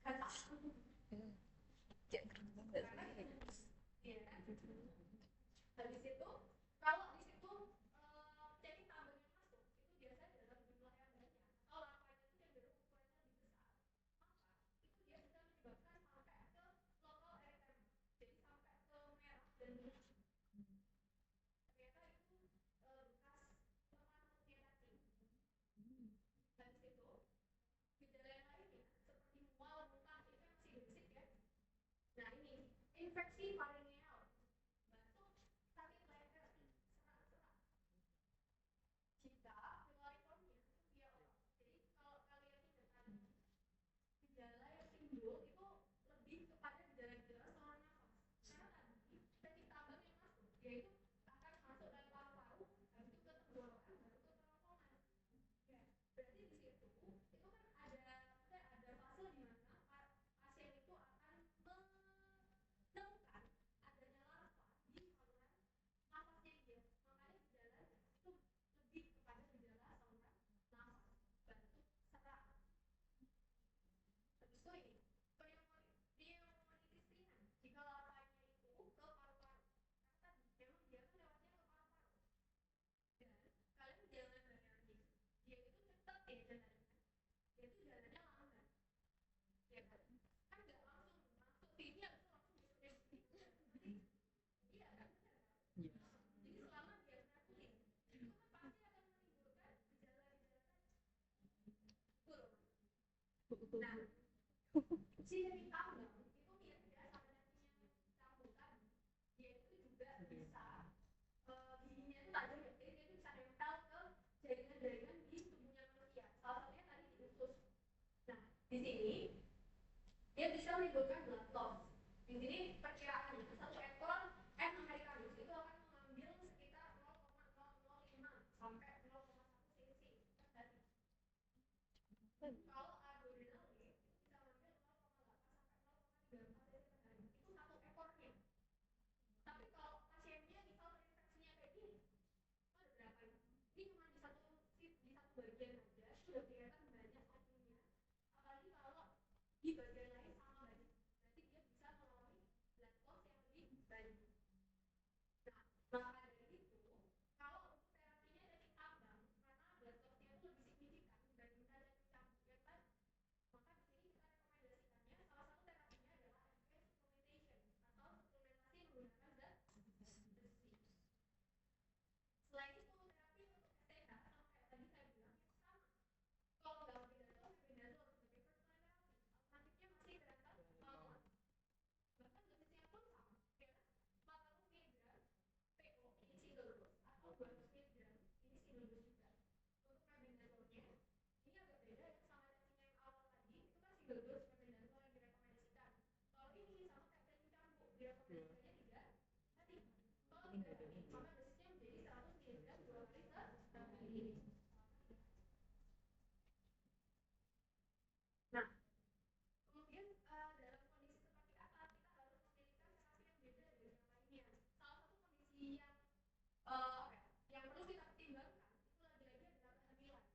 gatal. Karena ditembus, ya kan? Habis itu kalau di situ cacing tambang yang masuk itu biasanya dalam jumlah yang banyak atau larvanya itu cenderung ukurannya lebih besar, maka itu dia bisa menyebabkan sampai ke lokal erythema, jadi sampai ke merah dan berat. Ternyata itu bekas teman-temannya cacing. Habis itu gejala yang lainnya seperti mual, muntah, ini kan masih basic ya. Nah ini infeksi faringeal, batuk, sakit leher, serak-serak. Jika pyloriformnya itu dia otot. Jadi kalau kalian ingat tadi gejala yang timbul itu lebih kepada gejala-gejala saluran nafas. Karena tadi cacing tambang yang masuk dia itu akan masuk dari paru-paru, habis itu ke tenggorokan, baru ke kerongkongan. Ya, berarti di situ itu kan ada fase di mana pasien itu akan menemukan adanya larva di saluran nafasnya dia. Makanya gejalanya itu lebih kepada gejala saluran nafas, batuk, serak. Habis itu ini pneumonitis ringan jika larvanya itu ke paru-paru. Karena tadi memang dia kan lewatnya ke paru-paru. Dan kalian jangan bayangin dia itu cepat ya jalannya. Dia itu jalannya lambat. Ya kan? Kan nggak langsung masuk sini habis itu langsung dia udah berhenti. Iya kan? Benar kan? Jadi selama dia traveling itu kan pasti akan menimbulkan gejala-gejala tadi. Betul. Nah, si cacing tambang itu mirip ya sama cacing cambuk tadi. Dia itu juga bisa giginya itu tajam ya, jadi dia itu bisa nempel ke jaringan-jaringan di tubuhnya manusia. Salah satunya tadi di usus. Nah, di sini dia bisa menimbulkan blood loss. Di sini perkiraannya satu ekor M. americanus itu akan mengambil sekitar 0,005 sampai 0,1 cc per hari. Kalau duodenale itu bisa mengambil 0,8 sampai 0,34 cc per hari. Itu satu ekornya. Tapi kalau pasiennya misal terinfeksinya kayak gini, itu ada berapa nih? Ini cuma di satu bagian aja sudah kelihatan banyak cacingnya. Apalagi kalau di bagian lain sama banyak, berarti dia bisa mengalami blood loss yang lebih banyak. Nah, maka dari itu kalau untuk terapinya cacing tambang, karena blood loss-nya itu lebih signifikan dibandingkan cacing cambuk yang tadi, maka di sini kita rekomendasikannya salah satu terapinya adalah FP supplementation atau suplementasi menggunakan zat besi. dua-dua suplemen dasar yang direkomendasikan. Kalau ini sama kayak campur, direkomendasikannya 3 hari. Kalau 3 hari, maka dosisnya menjadi 100 mg 2 kali sehari. Nah, kemudian dalam kondisi seperti apa kita harus memilihkan terapi yang beda dari yang lainnya. Salah satu kondisi yang yang perlu kita pertimbangkan itu lagi-lagi adalah kehamilan.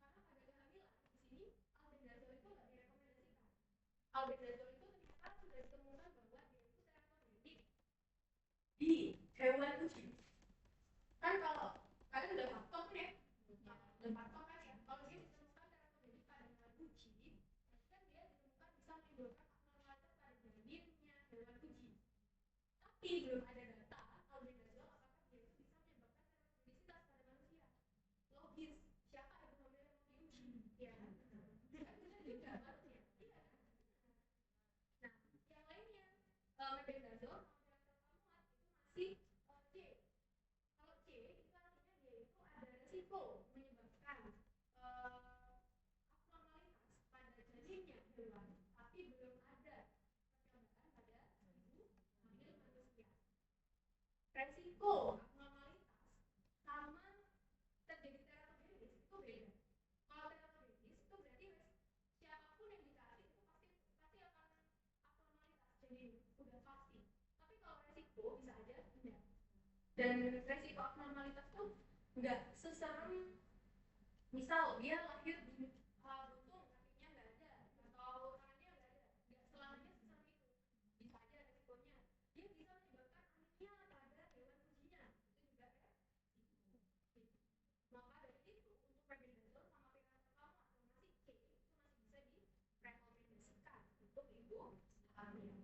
Karena pada kehamilan di sini albendazole itu nggak direkomendasikan. Albendazole itu ternyata sudah ditemukan bahwa dia itu teratogenik di hewan uji. Kan kalau kalian udah faktor kan ya, udah faktor kan ya. Kalau dia ditemukan teratogenik pada hewan uji, kan dia ditemukan bisa menimbulkan abnormalitas pada janinnya hewan uji. Tapi belum ada data albendazole apakah dia itu bisa menyebabkan teratogenisitas pada manusia. Logis, siapa yang hamil yang mau diuji? Ya, kan benar juga harusnya. Iya kan? Nah, yang lainnya, mebendazole itu masih C. Kalau C itu artinya dia itu ada resiko menyebabkan abnormalitas pada janinnya hewan, tapi belum ada percobaan pada ibu hamil manusia. Resiko abnormalitas sama terjadi teratogenesis itu beda. Kalau teratogenesis itu berarti siapapun yang dikasih itu pasti akan abnormalitas, jadi udah pasti. Tapi kalau resiko bisa aja enggak. Dan resiko abnormalitas tuh enggak seserem misal dia lahir buntung kakinya nggak ada atau tangannya nggak ada, nggak selamanya seserem itu. Bisa aja resikonya dia bisa menyebabkan anemia pada hewan ujinya, itu juga resiko. Maka dari itu untuk mebendazole sama piracetam atau masih C itu masih bisa direkomendasikan untuk ibu hamil.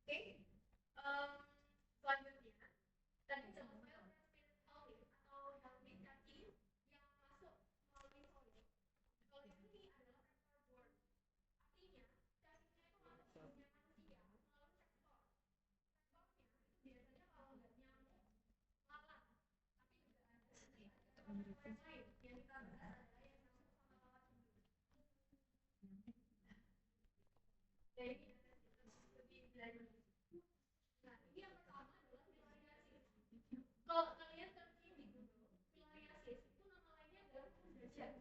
Oke, selanjutnya tadi jelas plasmid atau helminth cacing yang masuk melalui soil. Kalau yang ini adalah vector-borne, artinya cacingnya itu masuk ke tubuhnya manusia melalui vektor. Vektornya itu biasanya kalau nggak nyamuk, lalat, tapi juga ada nanti ada vektor yang lain yang kita bahas adalah yang nyamuk sama lalat dulu. Ya ini lebih belajar. Nah, ini yang pertama adalah filariasis. Kalau kalian searching di Google, filariasis itu nama lainnya adalah gajah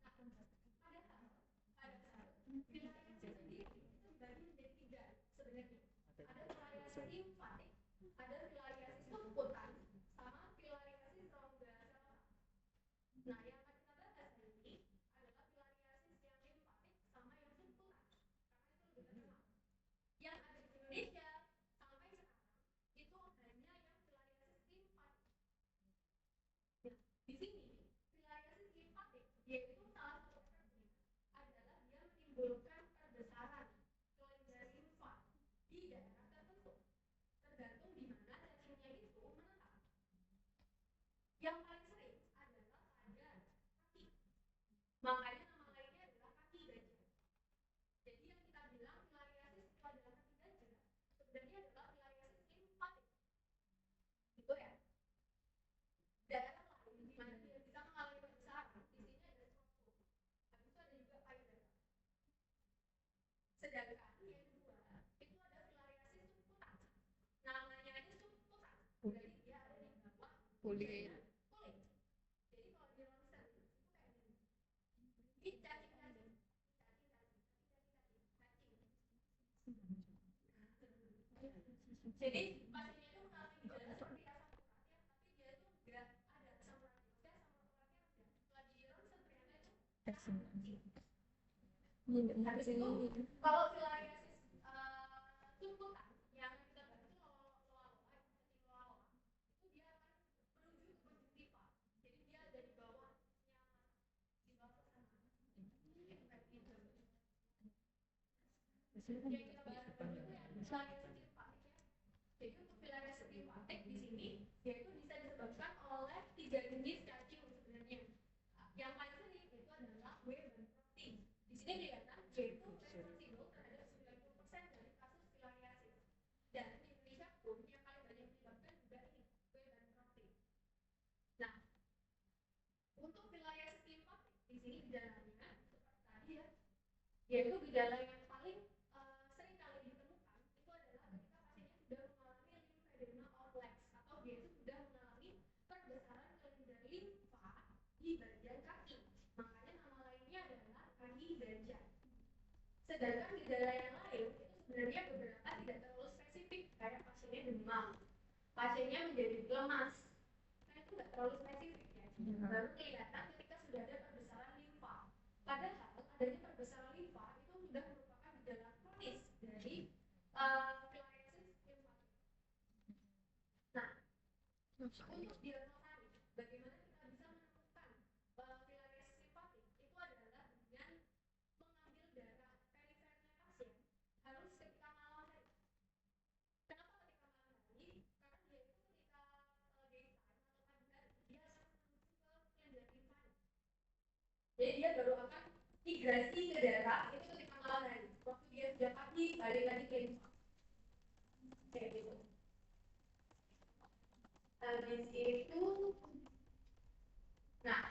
atau elephantiasis. Nah, padahal filariasis sendiri itu dibagi menjadi 3 sebenarnya. Ada filariasis limfatik, ada filariasis subkutan, sama filariasis rongga selera. Nah, yang akan kita bahas hari ini adalah filariasis yang limfatik sama yang subkutan, karena itu lebih terkenal. Yang ada di Indonesia sampai sekarang itu hanya yang filariasis limfatik. Nah, di sini filariasis limfatik yaitu salah satu efeknya adalah dia menimbulkan perbesaran kelenjar limfa di daerah tertentu, tergantung di mana cacingnya itu menetap. Yang paling sering adalah pada kaki. Makanya nama lainnya adalah kaki gajah. Jadi yang kita bilang filariasis itu adalah kaki gajah, sebenarnya adalah filariasis limfatik. Gitu ya. Daerah lain di mana dia bisa mengalami perbesaran, di sini ada stropom. Habis itu ada juga payudara. Sedangkan yang kedua itu ada filariasis subkutan. Namanya aja subkutan, berarti dia ada di bawah Kulit. kulit. Jadi kalau di ronsen itu kayak gini. Ini cacing. Jadi pasiennya itu mengalami gejala seperti asam urat ya, tapi dia itu nggak ada asam uratnya, asam uratnya ada. Setelah di ronsen ternyata itu cacing. Habis itu kalau filariasis subkutan yang kita bahas itu loa-loa, cacing loa-loa, itu dia akan menuju ke konjungtiva. Jadi dia ada di bawahnya, di bawah sana. Yang kita bahas itu yang filariasis limfatik ya. Jadi untuk filariasis limfatik di sini yaitu bisa disebabkan oleh 3 jenis cacing sebenarnya. Yang paling sering itu adalah W bankrupti. Di sini kelihatan yaitu responsible terhadap 90% dari kasus filariasis. Dan di Indonesia pun yang paling banyak menyebabkan juga ini W bankrupti. Nah, untuk Yaitu gejala yang paling sering kali ditemukan itu adalah ketika pasiennya sudah mengalami lymphedema of legs atau dia itu sudah mengalami perbesaran kelenjar limfa di bagian kaki. Makanya nama lainnya adalah kaki ganja. Sedangkan gejala yang lain itu sebenarnya beberapa tidak terlalu spesifik, kayak pasiennya demam, pasiennya menjadi lemas. Nah itu nggak terlalu spesifik ya. Baru kelihatan ketika sudah ada perbesaran limfa. Padahal adanya perbesaran limfa itu sudah merupakan gejala kronis dari filariasis limfatik. Nah, untuk diagnosa bagaimana kita bisa menemukan filariasis limfatik itu adalah dengan mengambil darah perifernya pasien harus ketika malam hari. Kenapa ketika malam hari? Karena dia itu ketika daytime atau pagi hari dia akan menuju ke kelenjar limfanya. Jadi dia baru akan migrasi ke darah itu ketika malam hari. Waktu dia sudah pagi balik lagi ke limfa. Kayak gitu. Habis itu, nah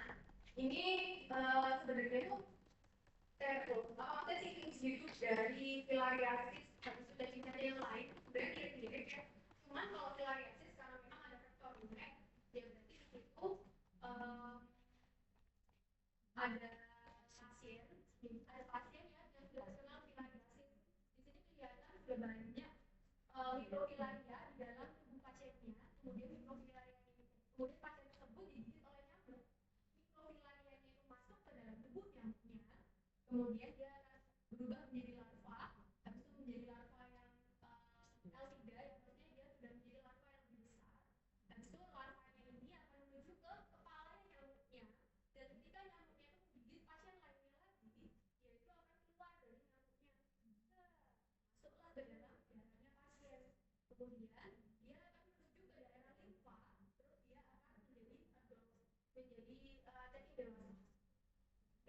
ini sebenarnya itu apa sih hidup dari filariasis habis sudah cari yang lain sebenarnya mirip ya. Cuman kalau filariasis karena memang ada faktor genetik, ya berarti itu ada pasien ya yang sudah kenal filariasis. Di sini kelihatan sudah banyak mikrofilaria di dalam tubuh pasiennya. Kemudian mikrofilaria ini, kemudian pasien tersebut digigit oleh nyamuk. Mikrofilaria itu masuk ke dalam tubuh nyamuknya. Kemudian dia akan berubah menjadi larva. Habis itu menjadi larva yang L3, yang artinya dia sudah menjadi larva yang lebih besar. Habis itu larvanya ini akan menuju ke kepala nyamuknya. Dan ketika nyamuknya itu menggigit pasien lainnya lagi, dia itu akan keluar dari nyamuknya. Masuklah ke dalam darahnya pasien. Kemudian dia akan menuju ke daerah limfa. Terus dia akan menjadi cacing dewasa.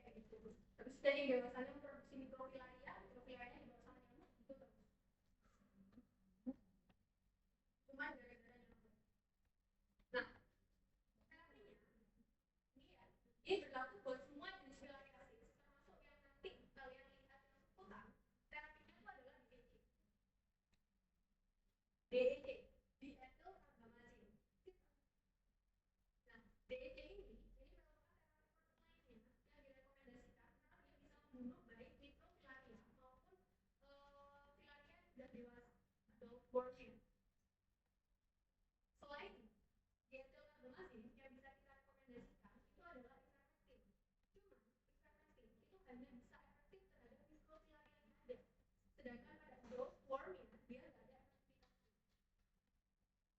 Kayak gitu. Terus cacing dewasanya memproduksi mikrofilaria, mikrofilaria dibawa sama nyamuk itu terus. Cuma gara-gara nyamuk. Nah, terapinya ini ya, ini berlaku buat semua jenis filariasis, termasuk yang nanti kalian lihat yang seputar. Terapinya itu adalah DEC. DEC, diethylcarbamazine. Nah, DEC ini merupakan terapi lainnya yang direkomendasikan karena dia bisa membunuh baik mikrofilaria maupun filaria yang sudah dewasa atau wormnya. Selain diethylcarbamazine yang bisa kita rekomendasikan itu adalah ivermectin. Cuma ivermectin itu hanya bisa efektif terhadap mikrofilaria yang ada. Sedangkan pada growth wormnya dia tidak ada efektivitas.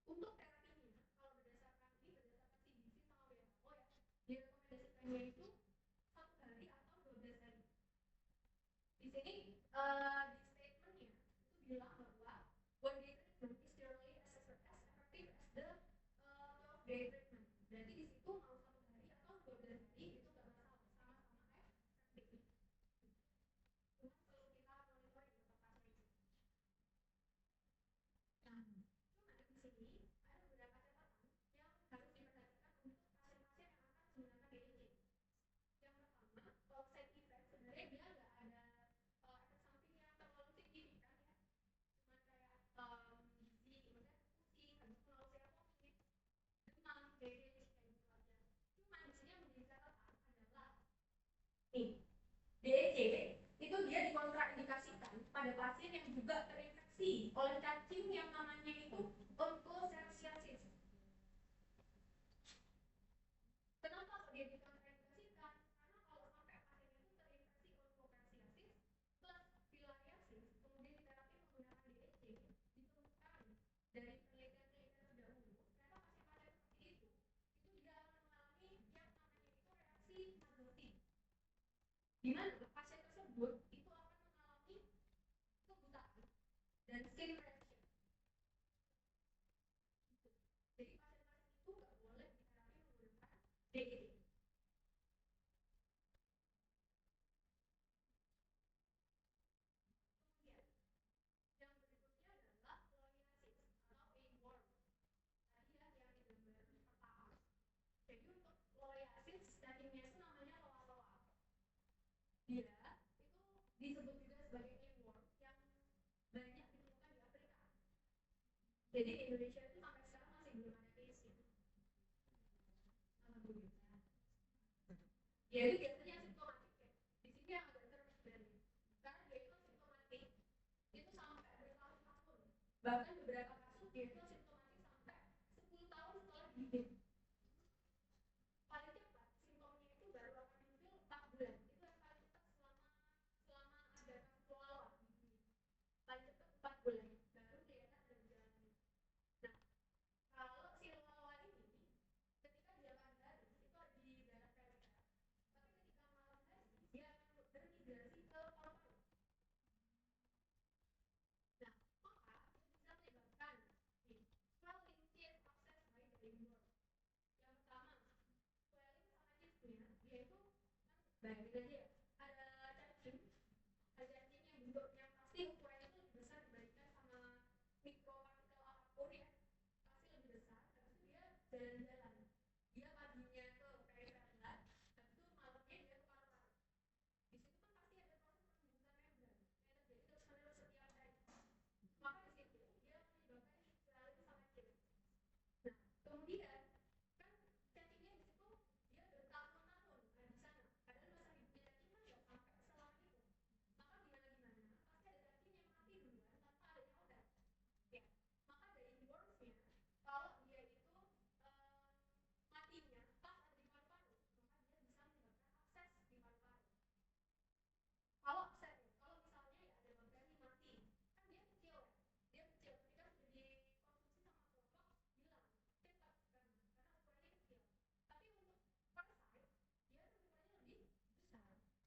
Untuk terapinya, kalau berdasarkan CDC sama WHO ya, direkomendasikannya itu 1 hari atau 12 hari. Di sini di statementnya itu bilang bahwa one day treatment is generally as effective as the 12-day treatment. Berarti di situ mau 1 hari atau 12 hari itu nggak masalah, sama-sama efektif. Cuma perlu kita monitoring tetap pasien. Nah, cuma di sini ada beberapa catatan yang harus diperhatikan untuk pasien-pasien yang akan menggunakan DEC. Yang pertama, kalau side effect sebenarnya dia nggak ada efek samping yang terlalu signifikan ya. Cuma kayak gizi, maksudnya pusing, habis itu nausea vomit, demam, diare, kayak gitu aja. Cuma di sini yang menjadi catatan adalah nih, DEC itu dia dikontraindikasikan pada pasien yang juga terinfeksi oleh cacing yang namanya itu onchocerciasis. Kenapa kok dia dikontraindikasikan? Karena kalau sampai pasien itu terinfeksi onchocerciasis plus filariasis, kemudian diterapi menggunakan DEC, ditemukan dari penelitian-penelitian terdahulu, ternyata pasien-pasien seperti itu dia akan mengalami yang namanya itu reaksi Hazeltine. Di mana pasien tersebut itu akan mengalami kebutaan dan skin reaction. Jadi pasien-pasien itu nggak boleh diterapi menggunakan DEC. Kemudian yang berikutnya adalah loriasis atau A-worm. Tadi ya yang di gambar pertama. Jadi untuk loriasis cacingnya itu namanya loa-loa. Dia Jadi di Indonesia itu sampai sekarang masih belum ada case-nya. Alhamdulillah. Ya itu biasanya simptomatik ya. Di sini yang agak serem sebenarnya. Karena dia itu simptomatik itu sampai bertahun-tahun. Bahkan beberapa kasus dia itu simptomatik sampai 10 tahun setelah digigit. Paling cepat simptomnya itu baru akan muncul 4 bulan. Itu yang paling cepat selama ada kasus kelelawar di dunia. Paling cepat 4 bulan baru kelihatan ada gejalanya. Nah, kalau si kelelawar ini ketika dia pagi hari itu ada di daerah perifer, tapi ketika malam hari dia akan bermigrasi ke paru-paru. Nah, maka bisa menyebabkan nih, swelling teeth abscess by bilingual. Yang pertama, swelling sama teeth-nya dia itu bayangin aja ya, ada cacing yang bentuk yang pasti ukurannya itu lebih besar dibandingkan sama mikropartikel apapun ya, pasti lebih besar. Habis itu dia jalan-jalan, dia paginya ke periferal, habis itu malamnya dia ke paru-paru. Di situ kan pasti ada proses pembentukan membran yang terjadi terus-menerus setiap hari. Maka di situ dia menyebabkan swelling sama teeth. Nah, kemudian kan cacingnya di situ dia bertahun-tahun ada di sana. Padahal masa hidupnya cacing kan nggak sampai selama itu. Maka gimana pasti ada cacing yang mati duluan tanpa adanya obat. Ya, maka dari wormsnya kalau dia itu matinya pas ada di paru-paru, maka dia bisa menyebabkan abses di paru-paru. Kalau abses, kalau misalnya ya ada bakteri mati, kan dia kecil ya, ketika sudah dikonsumsi sama kelompok hilang, cepat kan, karena ukurannya kecil. Tapi untuk parasite dia kan ukurannya lebih besar.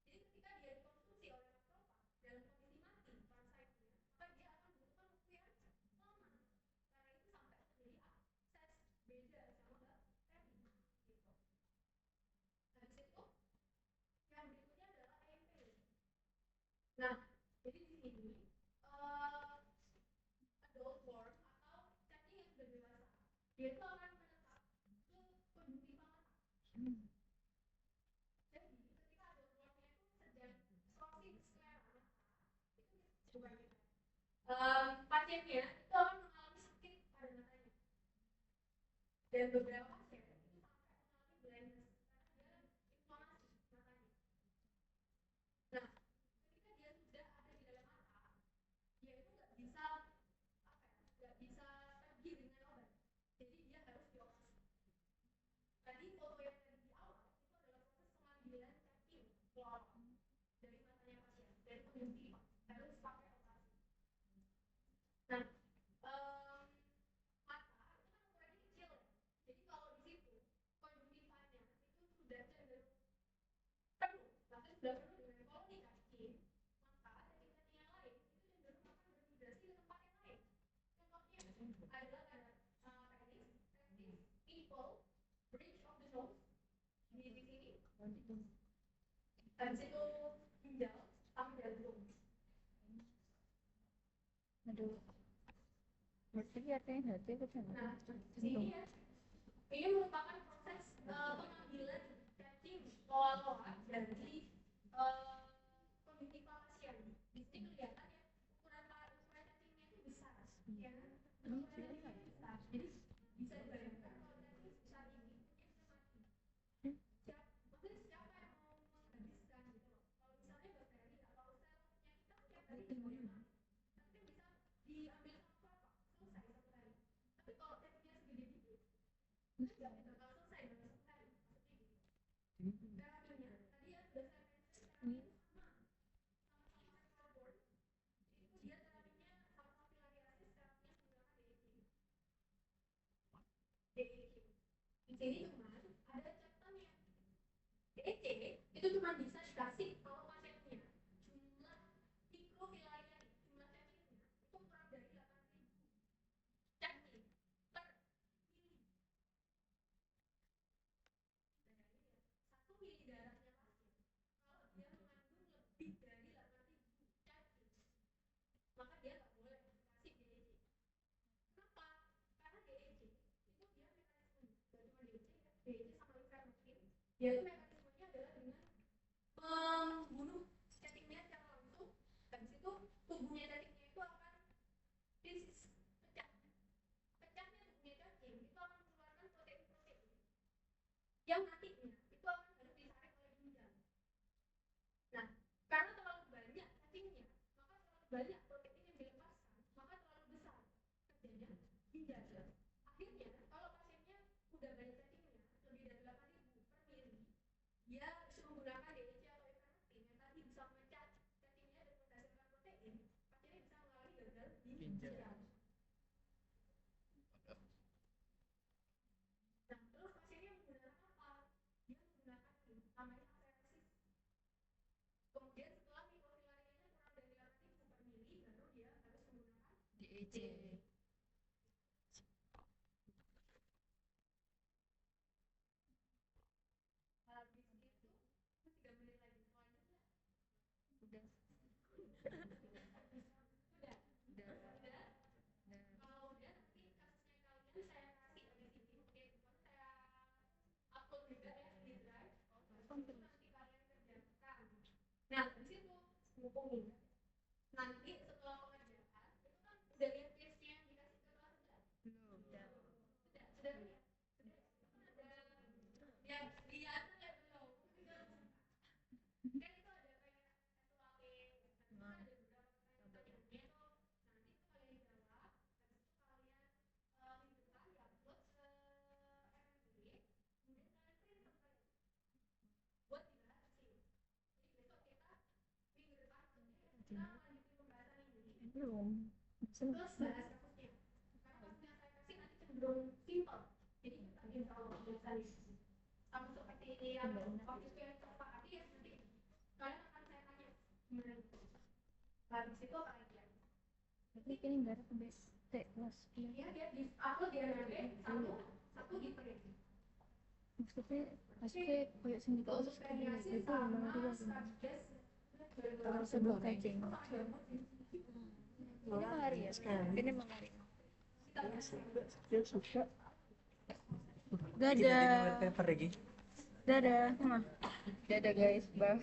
Jadi ketika dia dikonsumsi oleh makrofa dalam kondisi mati parasitenya, maka dia akan membutuhkan waktu yang lama. Karena itu sampai terjadi abses beda sama bakteri gitu. Habis itu yang berikutnya adalah AMP. Nah, jadi di sini adult worm atau cacing yang sudah dewasa, dia itu akan menetap ke konjungtiva mata. Jadi ketika adult wormnya itu sedang crossing sklera mata, itu bukan gitu. Pasiennya itu akan mengalami sakit pada matanya. Dan beberapa pasien itu sampai mengalami blindness karena dia inflamasi matanya. Nah, ketika dia sudah ada di dalam mata, dia itu nggak bisa nggak bisa pergi dengan obat. Jadi dia harus dioperasi. Tadi foto yang tadi di awal itu adalah proses pengambilan cacing kelelawar dari matanya pasien, dari konjungtiva, harus pakai operasi. Nah, mata itu kan ukurannya kecil ya. Jadi kalau di situ konjungtivanya itu sudah cenderung penuh, bahkan sudah penuh dengan koloni cacing, maka cacing-cacing yang lain itu cenderung akan bermigrasi ke tempat yang lain. Contohnya adalah pada penis, testis, nipple, bridge of the nose, di sini, habis itu ginjal, sama jantung. Aduh. Berarti artinya hati itu kan? Nah, ini ya, ini merupakan proses pengambilan cacing kelelawar dari konjungtiva pasien. Di sini kelihatan ya, ukuran cacingnya itu besar, ya. Ukuran cacingnya itu besar, jadi bisa dibayangkan kalau cacing sebesar ini dia sudah mati. Maksudnya siapa yang mau menghabiskan gitu loh? Kalau misalnya bakteri atau sel-selnya kita tiap hari semuanya mati, tapi kan bisa diambil sama apa? Selesai satu hari. Tapi kalau cacingnya segede gitu, itu nggak bakal selesai dalam satu hari. Maksudnya gitu. Terapinya tadi ya sudah saya mention, terapinya sama-sama airborne. Itu dia terapinya sama filariasis, terapinya menggunakan DEC. Di sini cuma ada catatannya. DEC itu cuma bisa dikasih kalau pasiennya jumlah mikrofilariae, jumlah cacingnya itu kurang dari 8.000 cacing per mili. Bayangin ya, 1 mili darahnya pasien kalau dia mengandung lebih dari 8.000 cacing, maka dia nggak boleh dikasih DEC. Kenapa? Karena DEC itu dia mekanismenya nggak cuma DEC ya, DEC sama ivermectin, dia itu mekanismenya adalah dengan membunuh cacingnya secara langsung. Habis itu tubuhnya cacingnya itu akan pecah. yang nantinya itu akan harus disaring oleh ginjal. Nah, karena terlalu banyak cacingnya, maka terlalu banyak protein yang dilepaskan, maka terlalu besar kerjanya ginjal. Akhirnya, kalau pasiennya udah banyak cacingnya, lebih dari 8.000 per mili, dia bisa menggunakan DHC atau ivermectin yang tadi bisa memecah cacingnya dan menghasilkan protein. Pasiennya bisa mengalami gagal ginjal. Nah, terus pasiennya menggunakan apa? Dia menggunakan namanya aferesis. Kemudian setelah mikrofilarianya kurang dari 8.000 per mili, baru dia harus menggunakan DEC. habis itu 3 menit lagi mau lanjut nggak? Udah. Udah. Kalau udah nanti kasusnya kalian saya kasih habis ini, oke? Saya upload juga ya di drive. Itu nanti kalian kerjakan. Nah, habis itu mumpung ini. Nanti setelah pengerjaan itu kan udah lihat case-nya yang dikasih ke kelas enggak? Belum. Sudah lihat? Sudah. Ya, lihat aja belum. Kan itu ada kayak satu AP, kan ada beberapa pertanyaannya tuh. Nanti itu kalian jawab, habis itu kalian minggu depan diupload ke RMB, kemudian kalian print sampai buat dibahas di sini. Jadi besok kita minggu depan kita lanjutin pembahasan ini. Belum. Terus bahas kasusnya. Karena kasusnya saya kasih nanti cenderung simple. Jadi kita bisa kalau pembahasannya sama seperti yang waktu itu yang sepakati ya, nanti kalian akan saya tanya gimana gitu. Habis itu apa lagi ya? Tapi ini enggak ada kelas. Iya, dia di upload di RMB satu di print. Maksudnya kayak sendiri Untuk variasi itu sama memang juga subject tersebut cacing. Ini malaria sekarang. Ini malaria. Dia suka Dadah. paper lagi. Dadah. Dadah guys. Bye.